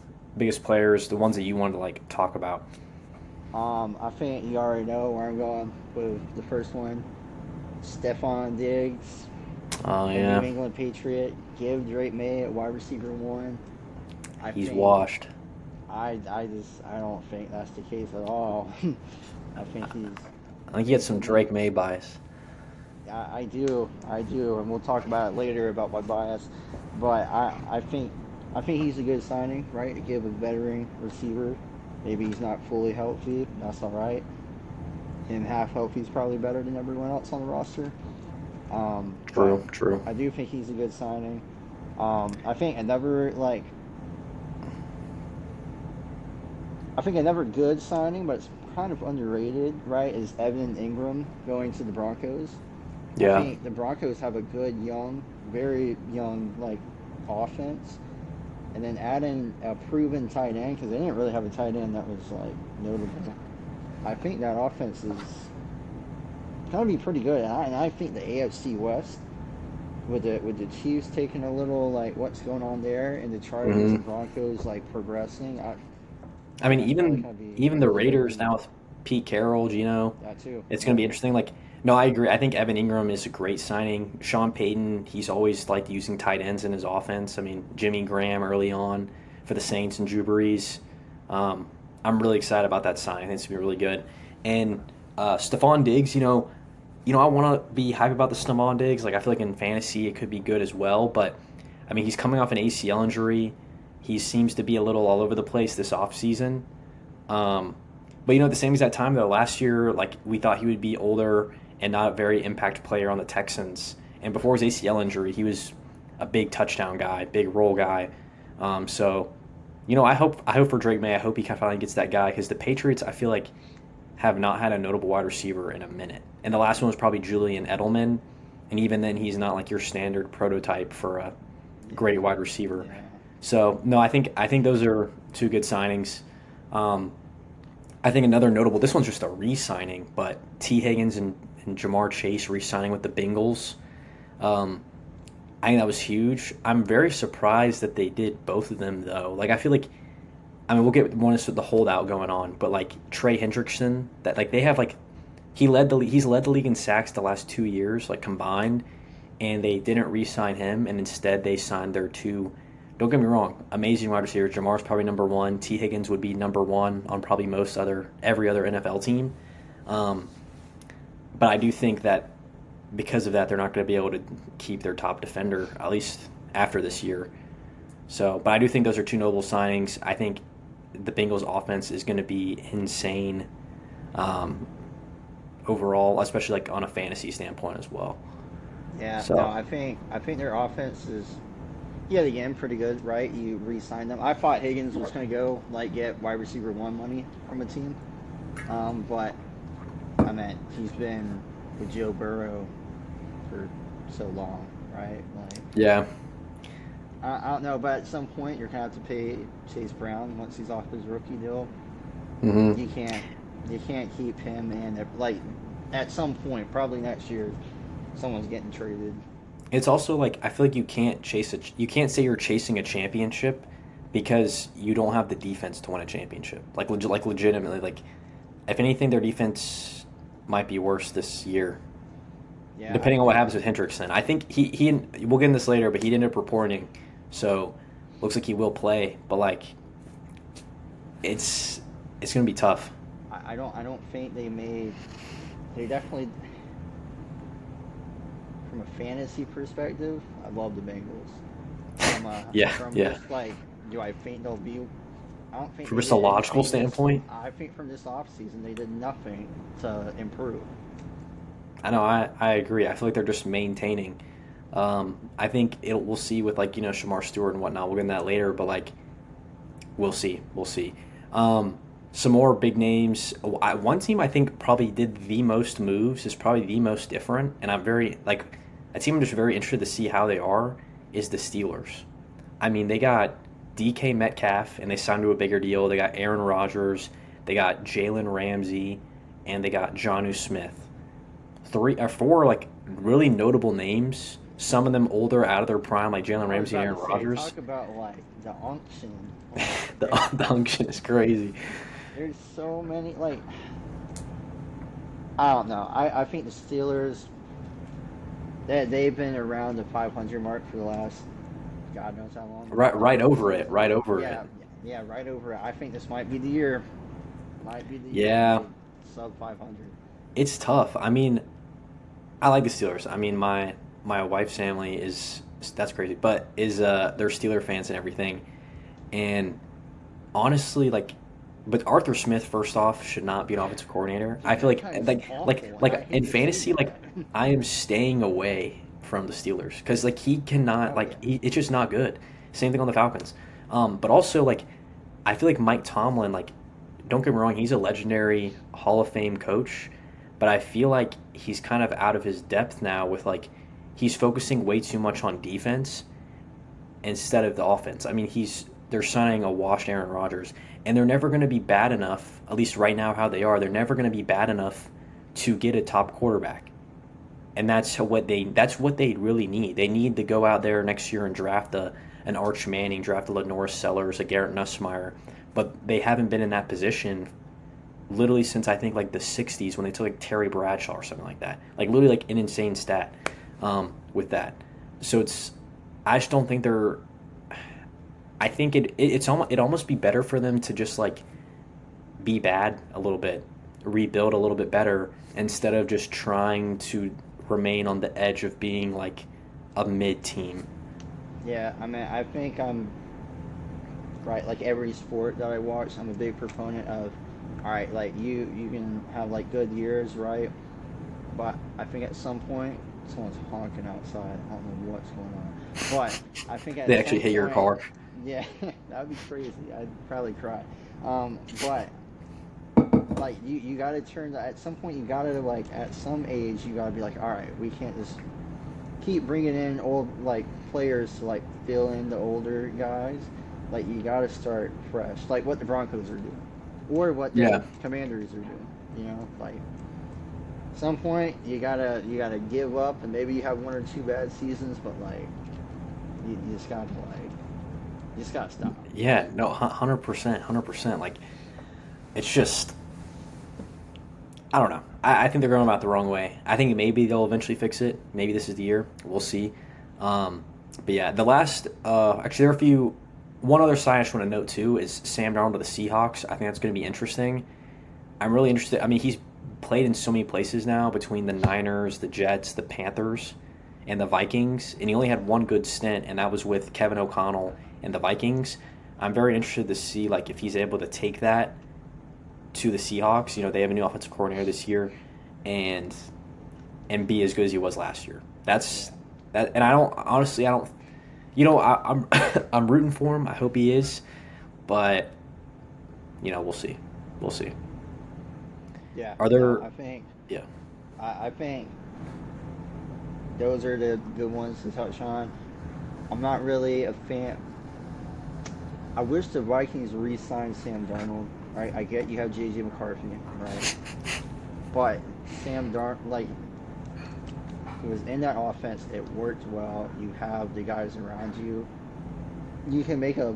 players, the ones that you wanted to like talk about? I think you already know where I'm going with the first one. Stephon Diggs, Oh the New yeah, England Patriot. Give Drake May at wide receiver one. I he's think washed. I don't think that's the case at all. I think I think he had he's some gonna be. Drake May bias. I do, and we'll talk about it later about my bias. But I think he's a good signing, right? To give a veteran receiver. Maybe he's not fully healthy. That's all right. Him half healthy is probably better than everyone else on the roster. But True, true. I do think he's a good signing. I think another like I think another good signing, but it's kind of underrated, right? Is Evan Ingram going to the Broncos. I Yeah. think the Broncos have a good young, very young like offense, and then adding a proven tight end because they didn't really have a tight end that was like notable. I think that offense is going to be pretty good, and I think the AFC West with the Chiefs taking a little like what's going on there, and the Chargers hmm and Broncos like progressing. I I mean, think that's probably even going to be even the Raiders really now with Pete Carroll, that too. it's going to Yeah, be interesting. Like, no, I agree. I think Evan Ingram is a great signing. Sean Payton, he's always liked using tight ends in his offense. I mean, Jimmy Graham early on for the Saints and Drew Brees. Um, I'm really excited about that sign. I think it's going to be really good. And Stephon Diggs, I want to be hype about the Stephon Diggs. Like, I feel like in fantasy it could be good as well. But I mean, he's coming off an ACL injury. He seems to be a little all over the place this offseason. Um, but at the same exact time though, last year like we thought he would be older and not a very impact player on the Texans. And before his ACL injury, he was a big touchdown guy, big role guy. So I hope for Drake May, I hope he kind of finally gets that guy because the Patriots, I feel like, have not had a notable wide receiver in a minute. And the last one was probably Julian Edelman, and even then, he's not like your standard prototype for a great yeah, wide receiver. yeah. So no, I think those are two good signings. Um, I think another notable. This one's just a re-signing, but T. Higgins and Jamar Chase re-signing with the Bengals. Um, I think that was huge. I'm very surprised that they did both of them though. Like I feel like we'll get one with the holdout going on, but like Trey Hendrickson, that like they have like he's led the league in sacks the last 2 years like combined, and they didn't re-sign him, and instead they signed their two. Don't get me wrong, amazing wide receiver. Jamar's probably number one. T. Higgins would be number one on probably every other NFL team. Um, but I do think that because of that, they're not going to be able to keep their top defender at least after this year. So, but I do think those are two notable signings. I think the Bengals offense is going to be insane um, overall, especially like on a fantasy standpoint as well. Yeah, no, So, I think their offense is yeah, again pretty good, right? You re-signed them. I thought Higgins was going to go like get wide receiver one money from a team, but I meant he's been with Joe Burrow for so long, right? Like yeah. I don't know, but at some point you're gonna have to pay Chase Brown once he's off his rookie deal. hmm You can't you can't keep him in like at some point, probably next year, someone's getting traded. It's also like I feel like you can't say you're chasing a championship because you don't have the defense to win a championship. Like legitimately, like if anything, their defense might be worse this year, Yeah, I depending on what agree. happens with Hendrickson. I think we'll get in this later, but he ended up reporting, so looks like he will play. But like it's it's gonna be tough. I don't think they definitely from a fantasy perspective, I love the Bengals. Yeah, From yeah. just like do I think they'll be I don't think From they just a did logical anything this standpoint, I think from this offseason they did nothing to improve. I know I agree. I feel like they're just maintaining. I think we'll see with like Shamar Stewart and whatnot. We'll get into that later, but like we'll see. Some more big names. One team I think probably did the most moves is probably the most different, and I'm very like a team I'm just very interested to see how they are is the Steelers. I mean, they got DK Metcalf and they signed to a bigger deal. They got Aaron Rodgers. They got Jalen Ramsey, and they got Jonnu Smith. Three or four like really notable names. Some of them older, out of their prime, like Jalen I was Ramsey and about to Aaron say, Rodgers. talk about like the unction. Like the the unction is crazy. there's so many like I don't know. I think the Steelers they've been around the 500 mark for the last God knows how long, Right, probably right every over it, season. right over it. Yeah, yeah, right over it. I think this might be the year. Might be the year we Yeah, get sub 500. it's tough. I mean, I like the Steelers. I mean, my wife's family is that's crazy, but is they're Steeler fans and everything. And honestly, like, but Arthur Smith, first off, should not be an offensive coordinator. I Yeah, feel that like guy's like like awful, and I like in hate to say fantasy, like that. I am staying away from the Steelers because like he cannot Oh yeah, it's just not good. Same thing on the Falcons. But also like I feel like Mike Tomlin, like don't get me wrong, he's a legendary Hall of Fame coach, but I feel like he's kind of out of his depth now with like he's focusing way too much on defense instead of the offense. I mean, they're signing a washed Aaron Rodgers, and they're never going to be bad enough. At least right now, how they are, they're never going to be bad enough to get a top quarterback. And that's what they really need. They need to go out there next year and draft an Arch Manning, draft a Lenore Sellers, a Garrett Nussmeier, but they haven't been in that position literally since I think like the '60s when they took like Terry Bradshaw or something like that. Like literally like an insane stat with that. So I just don't think they're. I think it'd almost be better for them to just like be bad a little bit, rebuild a little bit better instead of just trying to remain on the edge of being like a mid team. yeah. I mean, I think I'm right. Like every sport that I watch, I'm a big proponent of. All right, like you can have like good years, right? But I think at some point, someone's honking outside. I don't know what's going on. But I think at They actually some hit your point, car. yeah, that would be crazy. I'd probably cry. But like you got to turn that. At some point, you got to like at some age, you got to be like, all right, we can't just keep bringing in old like players to like fill in the older guys. Like you got to start fresh, like what the Broncos are doing, or what the Yeah. Commanders are doing. You know, like some point you gotta give up, and maybe you have one or two bad seasons, but like you just gotta like you just gotta stop. Yeah, no, 100%, 100%. Like, it's just, I don't know. I think they're going about it the wrong way. I think maybe they'll eventually fix it. Maybe this is the year. We'll see. But yeah, the last, actually, there are a few. One other sign I just want to note too is Sam Darnold to the Seahawks. I think that's going to be interesting. I'm really interested. I mean, he's played in so many places now between the Niners, the Jets, the Panthers, and the Vikings, and he only had one good stint, and that was with Kevin O'Connell and the Vikings. I'm very interested to see like if he's able to take that to the Seahawks. You know, they have a new offensive coordinator this year, and be as good as he was last year. Yeah, And I don't honestly, I don't. You know, I'm I'm rooting for him. I hope he is, but we'll see. We'll see. yeah. Are No, there? I think Yeah. I think those are the good ones to touch on. I'm not really a fan. I wish the Vikings re-signed Sam Darnold. Right, I get you have JJ McCarthy, right? But Sam Darnold, like he was in that offense. It worked well. You have the guys around you. You can make a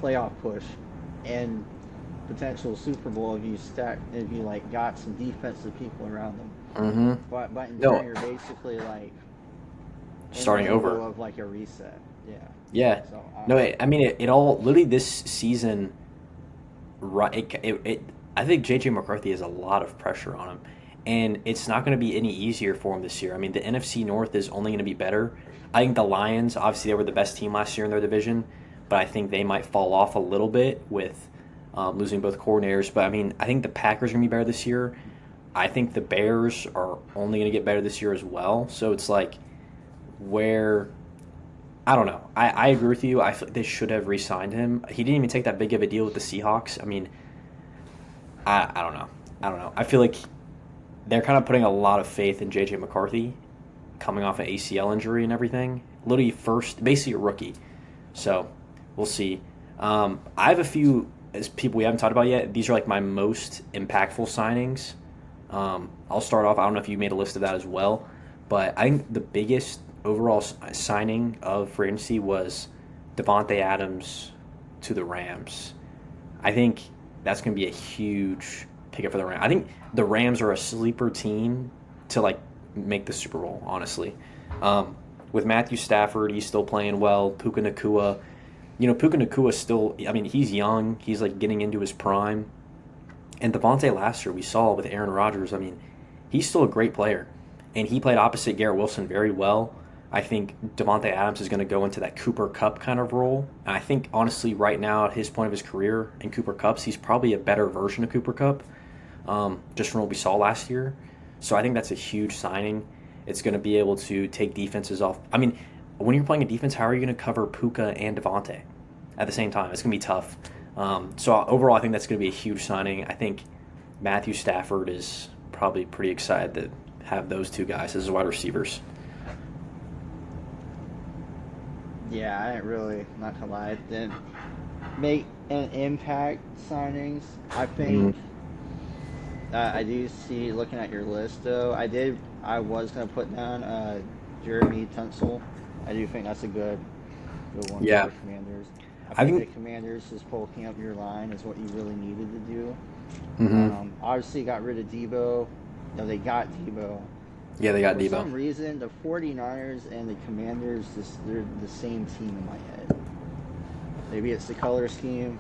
playoff push and potential Super Bowl if you like got some defensive people around them. Mm-hmm. But in turn No, you're basically like in starting limbo over. of like a reset. Yeah. Yeah. So No, I mean it all literally this season. Right. I think JJ McCarthy has a lot of pressure on him, and it's not going to be any easier for him this year. I mean, the NFC North is only going to be better. I think the Lions, obviously, they were the best team last year in their division, but I think they might fall off a little bit with losing both coordinators. But I mean, I think the Packers are going to be better this year. I think the Bears are only going to get better this year as well. So it's like where I don't know. I agree with you. I feel like they should have re-signed him. He didn't even take that big of a deal with the Seahawks. I mean, I don't know. I don't know. I feel like they're kind of putting a lot of faith in JJ McCarthy coming off an ACL injury and everything. Literally first, basically a rookie. So we'll see. I have a few as people we haven't talked about yet, these are like my most impactful signings. I'll start off. I don't know if you made a list of that as well, but I think the biggest overall signing of free agency was Devontae Adams to the Rams. I think that's going to be a huge pickup for the Rams. I think the Rams are a sleeper team to like make the Super Bowl. Honestly, um, with Matthew Stafford, he's still playing well. Puka Nakua, Puka Nakua still. I mean, he's young. He's like getting into his prime. And Devontae last year, we saw with Aaron Rodgers. I mean, he's still a great player, and he played opposite Garrett Wilson very well. I think Devontae Adams is going to go into that Cooper Cup kind of role. And I think, honestly, right now, at his point of his career in Cooper Cup's, he's probably a better version of Cooper Cup, just from what we saw last year. So I think that's a huge signing. It's going to be able to take defenses off. I mean, when you're playing a defense, how are you going to cover Puka and Devontae at the same time? It's going to be tough. So overall, I think that's going to be a huge signing. I think Matthew Stafford is probably pretty excited to have those two guys as wide receivers. Yeah, I didn't really, not gonna lie, didn't make an impact signings. I think Mhm. I do see, looking at your list though, I was gonna put down Jeremy Tunsil. I do think that's a good one for Yeah, the Commanders. I I think the think. Commanders just bulking up your line is what you really needed to do. Hmm. Obviously got rid of Debo. No, they got Debo. Yeah, they But got for Debo. some reason, the 49ers and the Commanders, they're the same team in my head. Maybe it's the color scheme.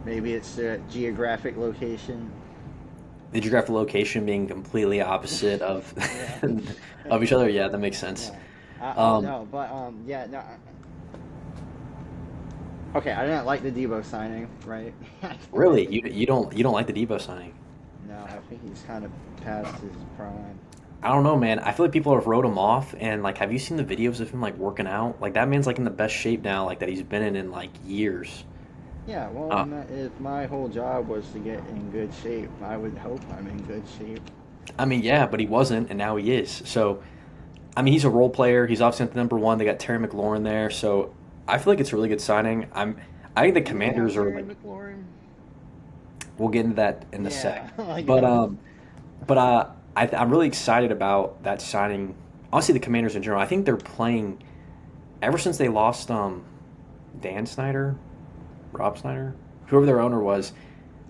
Maybe it's the geographic location. The geographical location being completely opposite of Yeah. of each other. Yeah, that makes sense. Yeah. I don't Um, know, but yeah, no. Okay, I didn't like the Debo signing, right? really, you don't like the Debo signing? No, I think he's kind of past his prime. I don't know, man. I feel like people have wrote him off, and like, have you seen the videos of him like working out? Like that man's like in the best shape now, like that he's been in like years. Yeah, well, Uh, if my whole job was to get in good shape, I would hope I'm in good shape. I mean, yeah, but he wasn't, and now he is. So, I mean, he's a role player. He's obviously at the number one. They got Terry McLaurin there, so I feel like it's a really good signing. I think the Do they have Commanders are Terry like. McLaurin? We'll get into that in a Yeah, sec, like but I'm really excited about that signing. Honestly, the Commanders in general. I think they're playing ever since they lost Dan Snyder, Rob Snyder, whoever their owner was.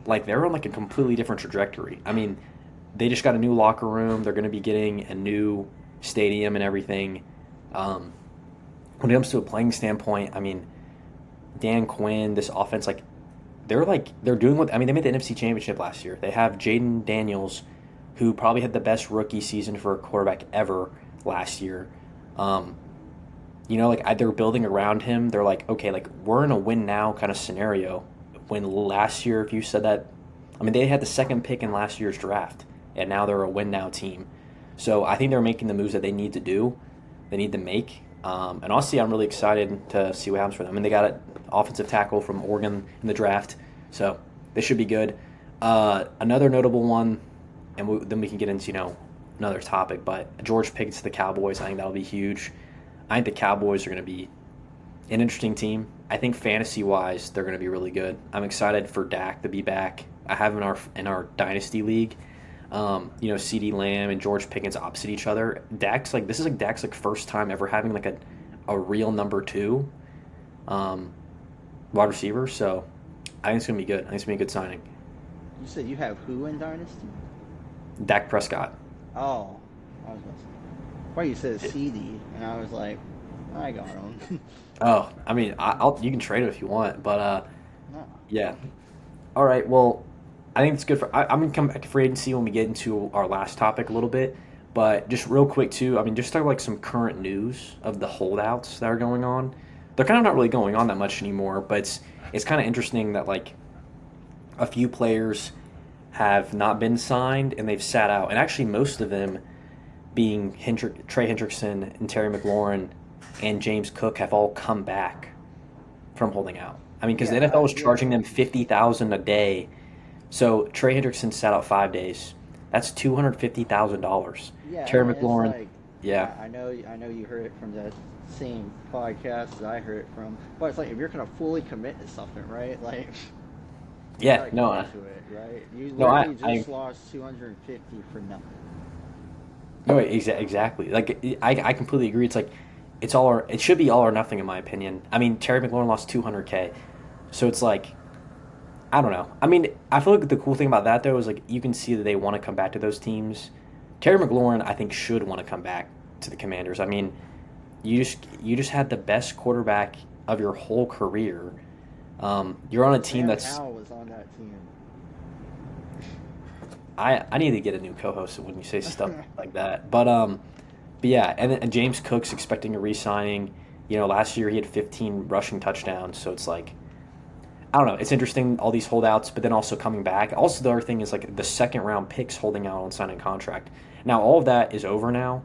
Like they're on like a completely different trajectory. I mean, they just got a new locker room. They're going to be getting a new stadium and everything. Um, when it comes to a playing standpoint, I mean, Dan Quinn, this offense, they're doing what I mean. They made the NFC Championship last year. They have Jaden Daniels, who probably had the best rookie season for a quarterback ever last year. Um, they're building around him. They're like, okay, like we're in a win now kind of scenario. When last year, if you said that, I mean, they had the second pick in last year's draft, and now they're a win now team. So I think they're making the moves that they need to do, they need to make. And honestly, I'm really excited to see what happens for them. I mean, they got an offensive tackle from Oregon in the draft, so they should be good. Another notable one, and then we can get into another topic. But George Pickett's to the Cowboys. I think that'll be huge. I think the Cowboys are going to be an interesting team. I think fantasy wise, they're going to be really good. I'm excited for Dak to be back. I have him in our dynasty league. CeeDee Lamb and George Pickens opposite each other. This is like Dak's like first time ever having like a real number two um, wide receiver. So I think it's gonna be good. I think it's gonna be a good signing. you said you have who in Dynasty? Dak Prescott. Oh, I was about to say. Well, you said CD, and I was like, I got him. Oh, I mean, I'll you can trade him if you want, but No. yeah. All right. Well, I think it's good I'm gonna come back to free agency when we get into our last topic a little bit. But just real quick too, I mean, just talk like some current news of the holdouts that are going on. They're kind of not really going on that much anymore, but it's kind of interesting that like a few players have not been signed and they've sat out, and actually most of them being Trey Hendrickson and Terry McLaurin and James Cook have all come back from holding out. I mean, because the NFL was Yeah, charging them 50,000 a day. So Trey Hendrickson sat out 5 days. That's $250,000. yeah, Terry and it's McLaurin, like, yeah, I know you heard it from the same podcast that I heard it from, but it's like if you're gonna fully commit to something, right? Like, You Yeah, gotta no, commit to it, right? You no, literally I just lost 250 for nothing. no, exactly. Like I completely agree. It's like it's all or it should be all or nothing in my opinion. I mean, Terry McLaurin lost 200K, so it's like I don't know. I mean, I feel like the cool thing about that though is like you can see that they want to come back to those teams. Terry McLaurin, I think, should want to come back to the Commanders. I mean, you just had the best quarterback of your whole career. You're on a team Sam that's Howell was on that team. I need to get a new co-host when you say stuff like that. But yeah, and James Cook's expecting a re-signing. You know, last year he had 15 rushing touchdowns, so it's like I don't know. It's interesting all these holdouts, but then also coming back. Also, the other thing is like the second round picks holding out on signing contract. Now all of that is over now,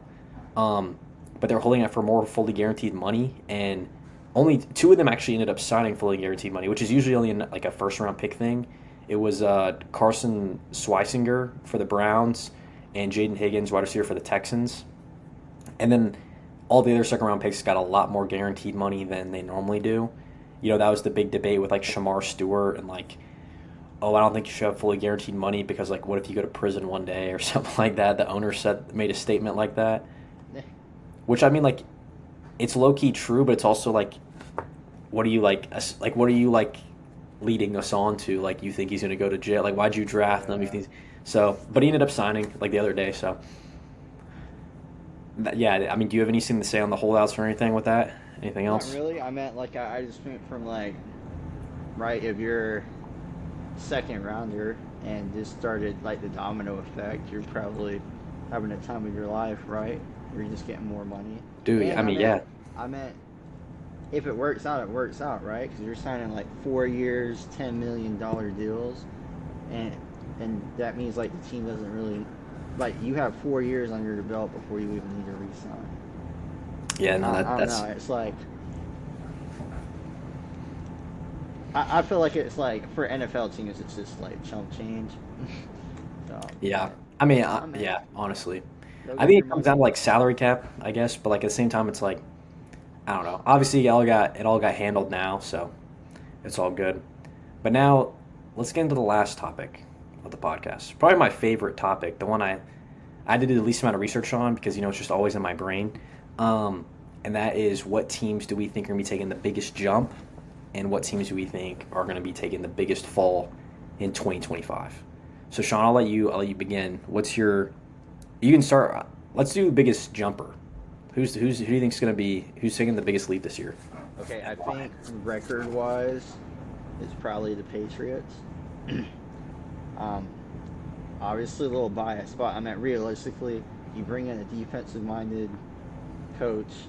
um, but they're holding out for more fully guaranteed money, and only two of them actually ended up signing fully guaranteed money, which is usually only in, like a first round pick thing. It was Carson Schweisinger for the Browns and Jaden Higgins, wide receiver for the Texans, and then all the other second round picks got a lot more guaranteed money than they normally do. You know, that was the big debate with like Shamar Stewart and like, oh, I don't think you should have fully guaranteed money because like, what if you go to prison one day or something like that? The owner said made a statement like that, which I mean, like, it's low key true, but it's also like, what are you like, what are you like leading us on to? Like, you think he's gonna go to jail? Like, why'd you draft him? If Yeah. he's so, but he ended up signing like the other day. So, yeah, I mean, do you have anything to say on the holdouts or anything with that? Anything Not else? really. I meant like I just went from like right if you're second rounder and just started like the domino effect, you're probably having a time of your life, right? You're just getting more money. Dude, And I mean, yeah, I meant if it works out, it works out, right? Because you're signing like 4 years, $10 million deals, and that means like the team doesn't really like you have 4 years on your belt before you even need to re-sign. yeah, no, I don't know. that's It's like I feel like it's like for NFL teams, it's just like chump change. So, yeah. but I mean, I'm in. yeah, honestly. Go I get think your it comes down money. to like salary cap, I guess, but like at the same time, it's like I don't know. Obviously, it all got handled now, so it's all good. But now let's get into the last topic of the podcast. Probably my favorite topic, the one I did the least amount of research on because you know it's just always in my brain, um, and that is what teams do we think are going to be taking the biggest jump, and what teams do we think are going to be taking the biggest fall in 2025. So Sean, I'll let you begin. What's your you can start. Let's do biggest jumper. Who do you think's going to be who's taking the biggest leap this year? Okay, And I why? think record-wise, it's probably the Patriots. um, Obviously a little biased, but I meant realistically, you bring in a defensive-minded coach.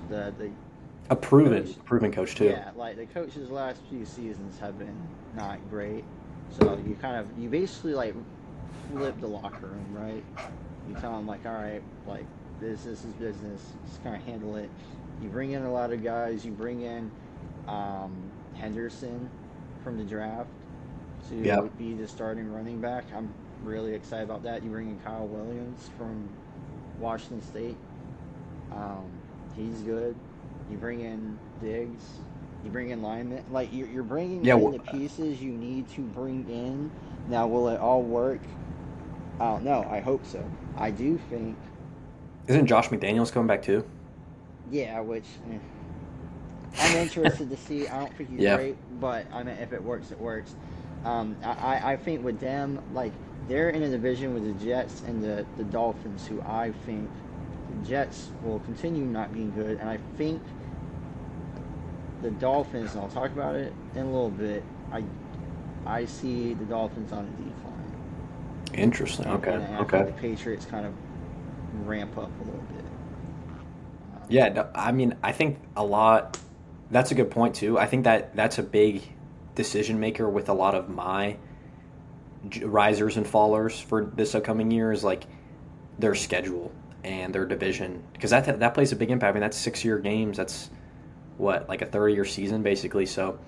A The coach, proven coach too. yeah, like the coach's last few seasons have been not great. So you basically like flip the locker room, right? You tell them like, all right, like this is business. Just kind of handle it. You bring in a lot of guys. You bring in um, Henderson from the draft to Yep. be the starting running back. I'm really excited about that. You bring in Kyle Williams from Washington State. Um, he's good. You bring in Diggs. You bring in linemen. Like you're bringing Yeah. in the pieces you need to bring in. Now, will it all work? I don't know. I hope so. I do think, Isn't Josh McDaniels coming back too? yeah. Which I'm interested to see. I don't think he's Yeah. great, but I mean, if it works, it works. I think with them, like they're in a division with the Jets and the Dolphins, who I think the Jets will continue not being good, and I think the Dolphins, and I'll talk about it in a little bit. I see the Dolphins on a decline, Interesting. Okay. and I think Okay. the Patriots kind of ramp up a little bit. Yeah. No, I mean, I think a lot. That's a good point too. I think that that's a big decision maker with a lot of my risers and fallers for this upcoming year is like their schedule and their division because that plays a big impact. I mean, that's 6 year games. That's what like a 30 year season basically. So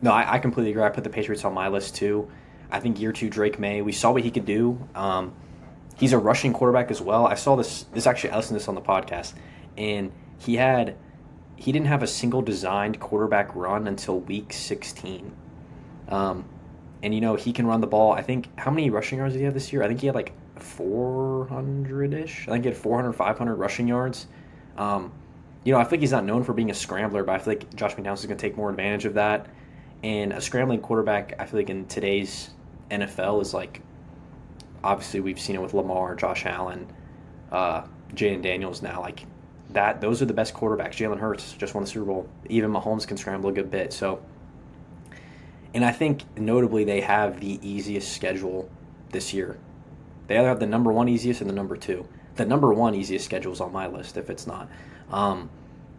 no, I completely agree. I put the Patriots on my list too. I think year two Drake May. We saw what he could do. He's a rushing quarterback as well. I saw this. This actually, I listened to this on the podcast, and he didn't have a single designed quarterback run until week 16. Um, And he can run the ball. I think how many rushing yards did he have this year? I think he had like 400 ish. I think he had 400, 500 rushing yards. Um, I feel like he's not known for being a scrambler, but I feel like Josh McDaniels is going to take more advantage of that. And a scrambling quarterback, I feel like in today's NFL is like obviously we've seen it with Lamar, Josh Allen, uh, Jaden Daniels now. Like that, those are the best quarterbacks. Jalen Hurts just won the Super Bowl. Even Mahomes can scramble a good bit. So, and I think notably they have the easiest schedule this year. They either have the number one easiest and the number two. The number one easiest schedule is on my list if it's not.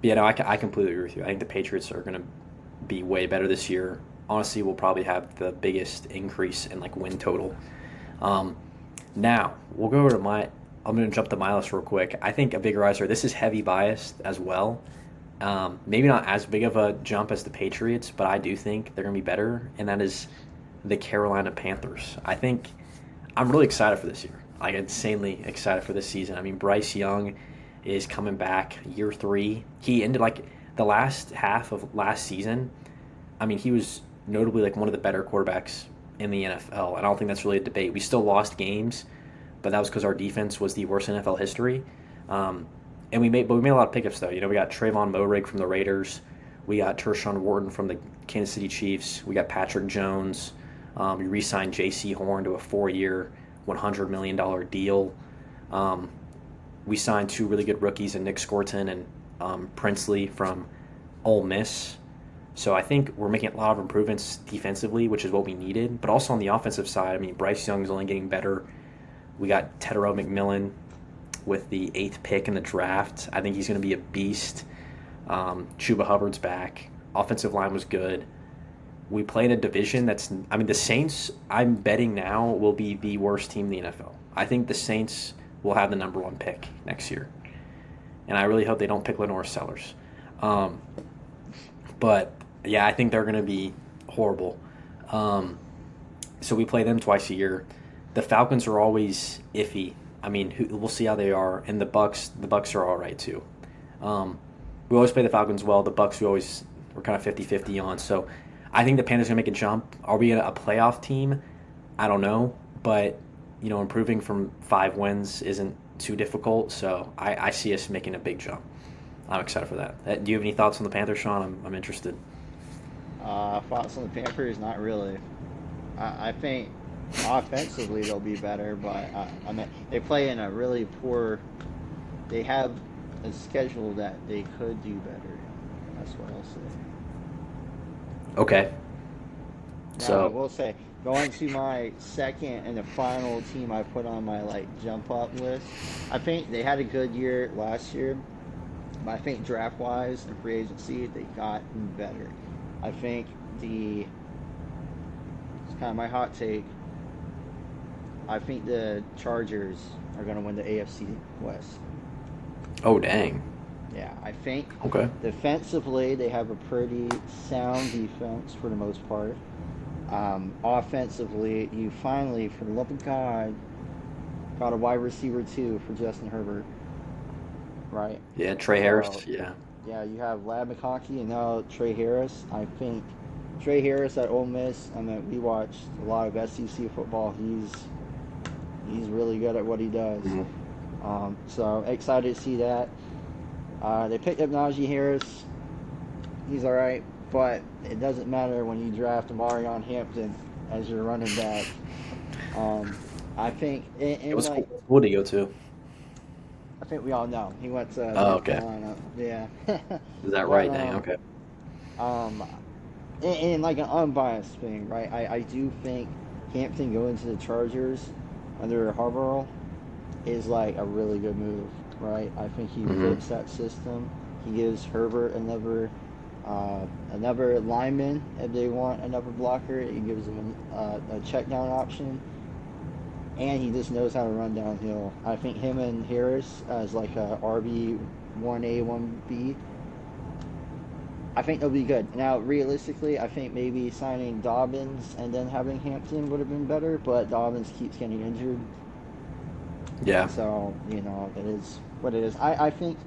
But yeah, no, I completely agree with you. I think the Patriots are going to be way better this year. Honestly, we'll probably have the biggest increase in like win total. Um, Now we'll go over to my. I'm going to jump to my list real quick. I think a big riser. This is heavy biased as well. Maybe not as big of a jump as the Patriots, but I do think they're going to be better, and that is the Carolina Panthers. I think I'm really excited for this year. Like insanely excited for this season. I mean, Bryce Young is coming back year 3. He ended like the last half of last season. I mean, he was notably like one of the better quarterbacks in the NFL. And I don't think that's really a debate. We still lost games, but that was because our defense was the worst in NFL history. And we made a lot of pickups though. We got Trayvon Moehrig from the Raiders. We got Tershawn Wharton from the Kansas City Chiefs. We got Patrick Jones. We re-signed J.C. Horn to a 4-year, $100 million deal. We signed 2 really good rookies in Nick Scorton and Princely from Ole Miss. So I think we're making a lot of improvements defensively, which is what we needed. But also on the offensive side, I mean, Bryce Young's only getting better. We got Tedero McMillan with the 8th pick in the draft. I think he's going to be a beast. Chuba Hubbard's back. Offensive line was good. We play in a division the Saints, I'm betting now, will be the worst team in the NFL. I think the Saints will have the number 1 pick next year. And I really hope they don't pick Lenore Sellers. But, yeah, I think they're going to be horrible. So we play them twice a year. The Falcons are always iffy. I mean, we'll see how they are. And the Bucks are all right, too. We always play the Falcons well. The Bucks we're kind of 50-50 on. So I think the Panthers are going to make a jump. Are we a playoff team? I don't know. But, improving from 5 wins isn't too difficult. So I see us making a big jump. I'm excited for that. Do you have any thoughts on the Panthers, Sean? I'm interested. Thoughts on the Panthers? Not really. I think offensively they'll be better, but I mean they play in a really poor. They have a schedule that they could do better. That's what I'll say. Okay. Now I So, will say, going to my second and the final team I put on my jump up list. I think they had a good year last year, but I think draft wise and free agency they got better. I think it's kind of my hot take. I think the Chargers are going to win the AFC West. oh, dang. Yeah, I think Okay. defensively they have a pretty sound defense for the most part. Offensively, you finally, for the love of God, got a wide receiver too for Justin Herbert, right? Yeah, Trey So Harris. Yeah. yeah, you have Lad McConkey and now Trey Harris. I think Trey Harris at Ole Miss. I mean, we watched a lot of SEC football. He's really good at what he does. So excited to see that. They picked up Najee Harris. He's all right, but it doesn't matter when you draft Marion Hampton as your running back. I think It was cool. Who did he go to? I think we all know he went to Oh, North okay. Carolina. Yeah, Is that but right? Dang. Okay. um, in like an unbiased thing, right? I do think Hampton going to the Chargers under Harbaugh is like a really good move, right? I think he Hmm. fits that system. He gives Herbert another lineman if they want another blocker. He gives them a check down option, and he just knows how to run downhill. I think him and Harris as like a RB 1A 1B. I think they'll be good. Now, realistically, I think maybe signing Dobbins and then having Hampton would have been better, but Dobbins keeps getting injured. Yeah. So, it is what it is. I think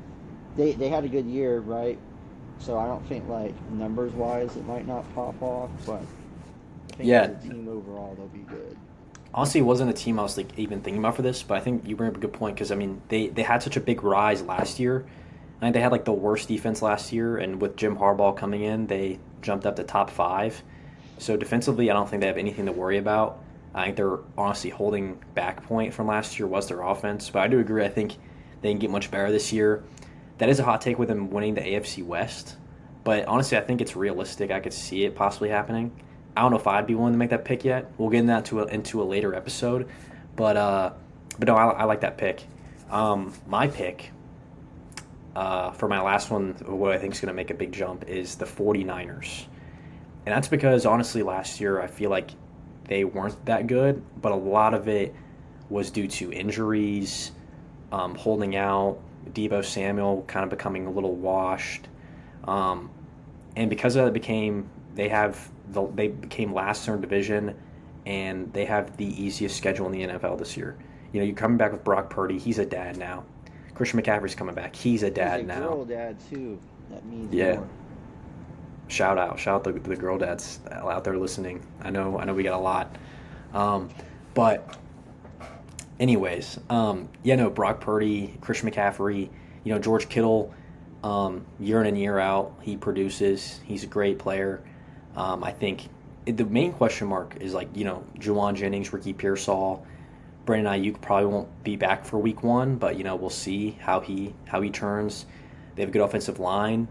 they had a good year, right? So I don't think, like, numbers-wise, it might not pop off, but think as Yeah, a team overall, they'll be good. honestly, it wasn't a team I was like even thinking about for this, but I think you bring up a good point because I mean they had such a big rise last year. I think they had like the worst defense last year, and with Jim Harbaugh coming in, they jumped up to top five. So defensively, I don't think they have anything to worry about. I think they're honestly holding back point from last year was their offense, but I do agree. I think they can get much better this year. That is a hot take with them winning the AFC West, but honestly, I think it's realistic. I could see it possibly happening. I don't know if I'd be willing to make that pick yet. We'll get into into a later episode, but but no, I like that pick. My pick for my last one, what I think is going to make a big jump is the 49ers. And that's because honestly, last year I feel like they weren't that good, but a lot of it was due to injuries, holding out, Debo Samuel kind of becoming a little washed, um, and because of that, they became last in their division, and they have the easiest schedule in the NFL this year. You know, you're coming back with Brock Purdy. He's a dad now. Christian McCaffrey's coming back. He's a He's a dad now. girl dad too. That means Yeah. more. Shout out the girl dads out there listening. I know we got a lot. Um, but anyways, yeah, no, Brock Purdy, Christian McCaffrey, George Kittle, year in and year out, he produces. He's a great player. I think the main question mark is like, Juwan Jennings, Ricky Pearsall, Brandon Ayuk probably won't be back for week one, but we'll see how he turns. They have a good offensive line.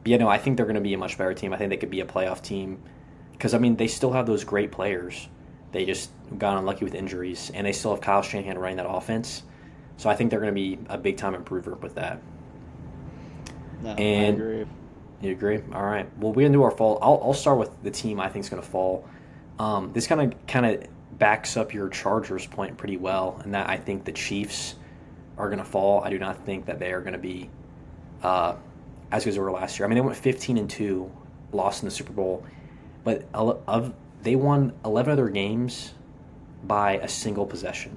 But yeah, no, I think they're going to be a much better team. I think they could be a playoff team because I mean they still have those great players. They just got unlucky with injuries, and they still have Kyle Shanahan running that offense. So I think they're going to be a big time improver with that. No, I And agree. you agree? All right. Well, we're gonna do our fall. I'll start with the team I think is going to fall. This kind of backs up your Chargers point pretty well, and that I think the Chiefs are going to fall. I do not think that they are going to be uh, as good as they were last year. I mean, they went 15-2, lost in the Super Bowl, but they won 11 other games by a single possession.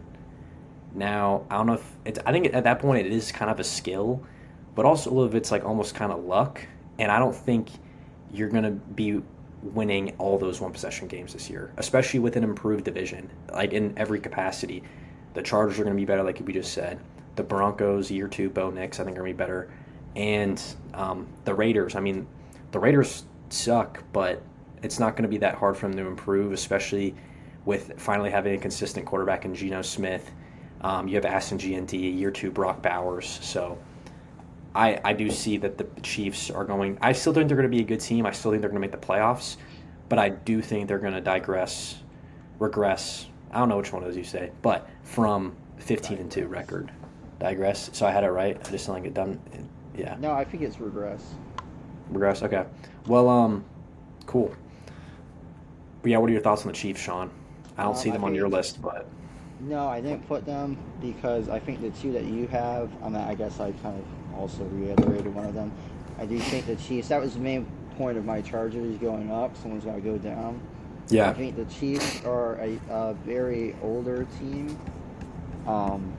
Now, I don't know if it's. I think at that point it is kind of a skill, but also a little bit it's like almost kind of luck. And I don't think you're going to be winning all those one possession games this year, especially with an improved division, like in every capacity. The Chargers are going to be better, like we just said. The Broncos, year two, Bo Nix, I think are going to be better. And the Raiders, I mean, the Raiders suck, but it's not going to be that hard for them to improve, especially with finally having a consistent quarterback in Geno Smith. You have Aston GND, year two, Brock Bowers. So I do see that the Chiefs are going. I still think they're going to be a good team. I still think they're going to make the playoffs, but I do think they're going to regress. I don't know which one of those you say, but from 15-2 record, digress. So I had it right. I just didn't get done. Yeah, No, I think it's regress. regress. Okay. Well, cool. But yeah, what are your thoughts on the Chiefs, Sean? I don't see I them on your think list, but no, I didn't put them because I think the two that you have. I guess I kind of also reiterated one of them. I do think the Chiefs. That was the main point of my Chargers going up. Someone's got to go down. I yeah, think the Chiefs are a very older team. Um,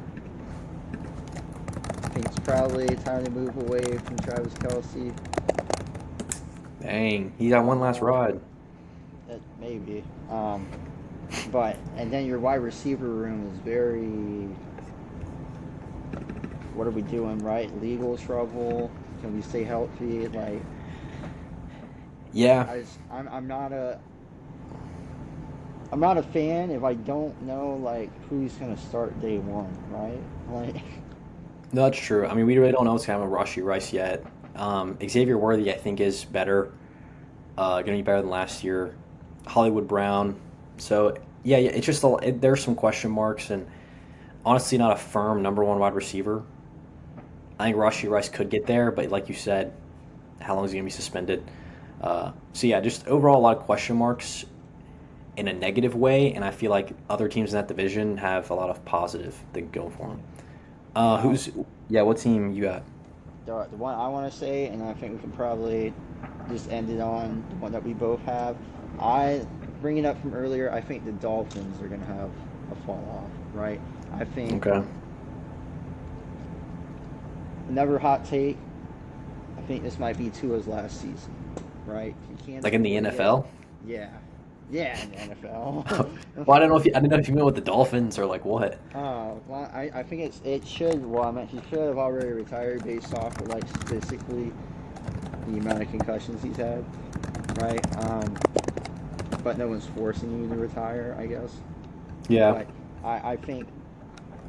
I think it's probably time to move away from Travis Kelsey. dang, he got one last Um, ride. maybe. But and then your wide receiver room is very. What are we doing? Right? Legal trouble. Can we stay healthy? Like Yeah, I'm not a fan if I don't know like who's gonna start day one. Right? Like no, that's true. I mean, we really don't know what's going to happen with Rashi Rice yet. Xavier Worthy, I think, is better. Going to be better than last year. Hollywood Brown. So yeah, it's just there's some question marks, and honestly, not a firm number one wide receiver. I think Rashi Rice could get there, but like you said, how long is he going to be suspended? So yeah, just overall a lot of question marks in a negative way, and I feel like other teams in that division have a lot of positive things going for them. now, What team you got? the one I want to say, and I think we can probably just end it on the one that we both have. I bring it up from earlier. I think the Dolphins are gonna have a fall off. Right? I think Okay. another hot take. I think this might be Tua's last season. Right? He can't Like in the afford to get. NFL? Yeah, Yeah, in the NFL. Well, I didn't know if you meant with the Dolphins or like what. Well, I think it should. Well, I mean, he should have already retired based off of like statistically the amount of concussions he's had, right? But no one's forcing you to retire, I guess. Yeah, But I think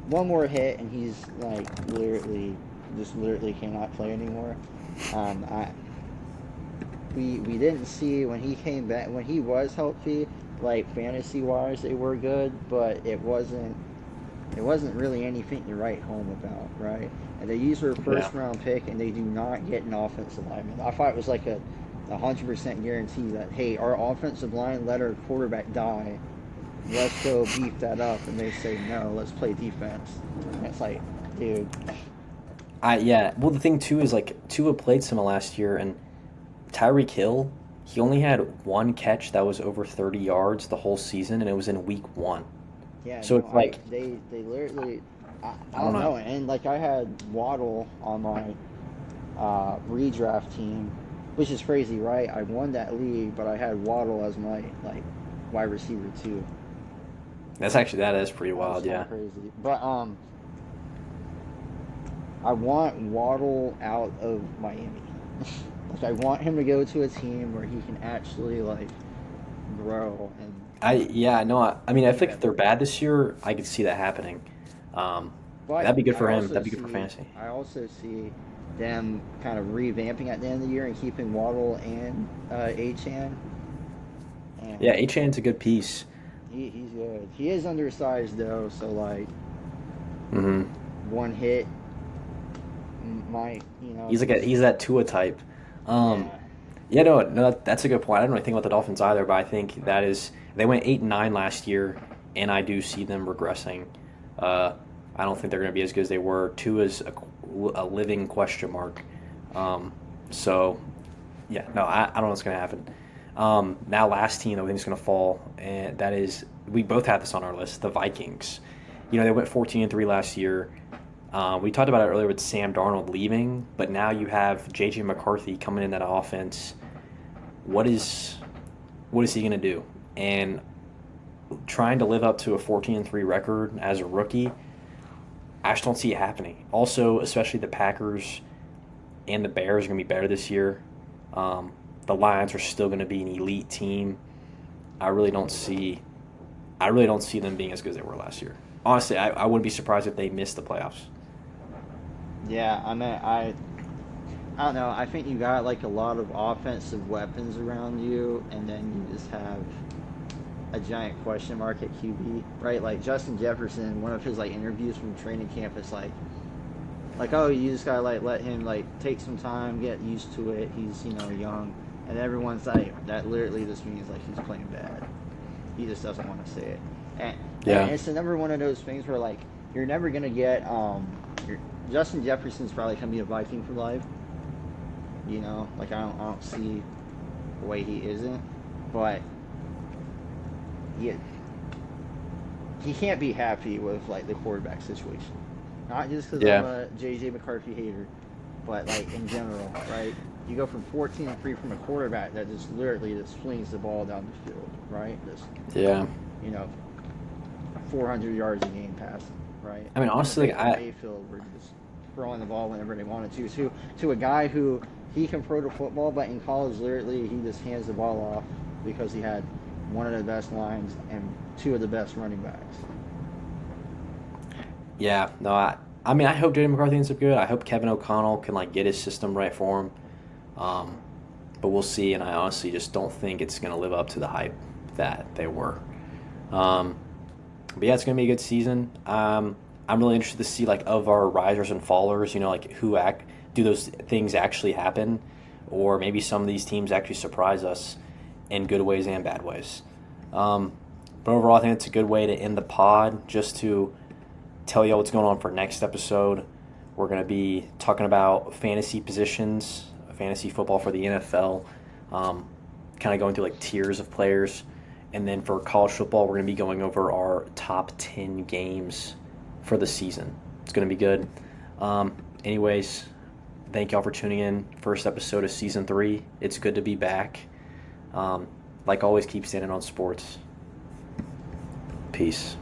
one more hit and he's like literally cannot play anymore. I we didn't see when he came back when he was healthy, like fantasy wise they were good, but it wasn't really anything to write home about, right? And they use their yeah. first round pick and they do not get an offensive lineman. I thought it was like a 100% guarantee that hey, our offensive line let our quarterback die. Let's go beef that up, and they say no. Let's play defense. And it's like, dude, Yeah. Well, the thing too is like Tua played some last year, and Tyreek Hill, he only had one catch that was over 30 yards the whole season, and it was in week one. yeah, So no, it's like they literally, I I don't don't know. know. And like I had Waddle on my redraft team, which is crazy, right? I won that league, but I had Waddle as my like wide receiver too. That is pretty That was wild. kind Yeah. of crazy. But I want Waddle out of Miami. Like I want him to go to a team where he can actually like grow and Yeah, no, I mean, I be think if they're better. bad this year, I could see that happening. Um, But that'd be good I for him. also That'd be good for see fantasy. I also see them kind of revamping at the end of the year and keeping Waddle and Achan, Yeah, and Achan's a good piece. he's good. He is undersized though, so like Hmm. one hit might just He's that Tua type. Um, yeah. yeah, no, that's a good point. I don't really think about the Dolphins either, but I think that is they went 8-9 last year, and I do see them regressing. Uh, I don't think they're going to be as good as they were. Tua's a living question mark. Um, so yeah, no, I don't know what's going to happen. Now, last team that we think is going to fall, and that is we both have this on our list, the Vikings. You know, they went 14-3 last year. We talked about it earlier with Sam Darnold leaving, but now you have J.J. McCarthy coming in that offense. What is what is he going to do? And trying to live up to a 14-3 record as a rookie, I just don't see it happening. Also, especially the Packers and the Bears are going to be better this year. Um, the Lions are still going to be an elite team. I really don't see I really don't see them being as good as they were last year. Honestly, I wouldn't be surprised if they missed the playoffs. Yeah, I don't know. I think you got like a lot of offensive weapons around you, and then you just have a giant question mark at QB, right? Like Justin Jefferson, one of his like interviews from training camp is like oh, you just gotta like let him like take some time, get used to it. He's young, and everyone's like that. Literally, just means like he's playing bad. He just doesn't want to say it, and Yeah. it's another one of those things where like you're never gonna get your, Justin Jefferson's probably gonna be a Viking for life. Like I don't see the way he isn't, but he he can't be happy with like the quarterback situation. Not just because I'm Yeah. a JJ McCarthy hater, but like in general, right? You go from 14-3 from a quarterback that just literally just flings the ball down the field, right? Just Yeah. you know 400 yards a game passing, right? I mean, Him and honestly, Baker Mayfield were just throwing the ball whenever they wanted to a guy who he can throw the football, but in college, literally, he just hands the ball off because he had one of the best lines and two of the best running backs. yeah, no, I mean, I hope J.D. McCarthy ends up good. I hope Kevin O'Connell can like get his system right for him. Um, but we'll see. And I honestly just don't think it's going to live up to the hype that they were. Um, but yeah, it's going to be a good season. I'm really interested to see like of our risers and fallers. You know, like who act do those things actually happen, or maybe some of these teams actually surprise us in good ways and bad ways. Um, but overall, I think it's a good way to end the pod. Just to tell you what's going on for next episode. We're going to be talking about fantasy positions, fantasy football for the NFL, kind of going through like tiers of players. And then for college football, we're going to be going over our top 10 games for the season. It's going to be good. Anyways, thank y'all for tuning in. First episode of season 3. It's good to be back. Um, like always, keep standing on sports. Peace.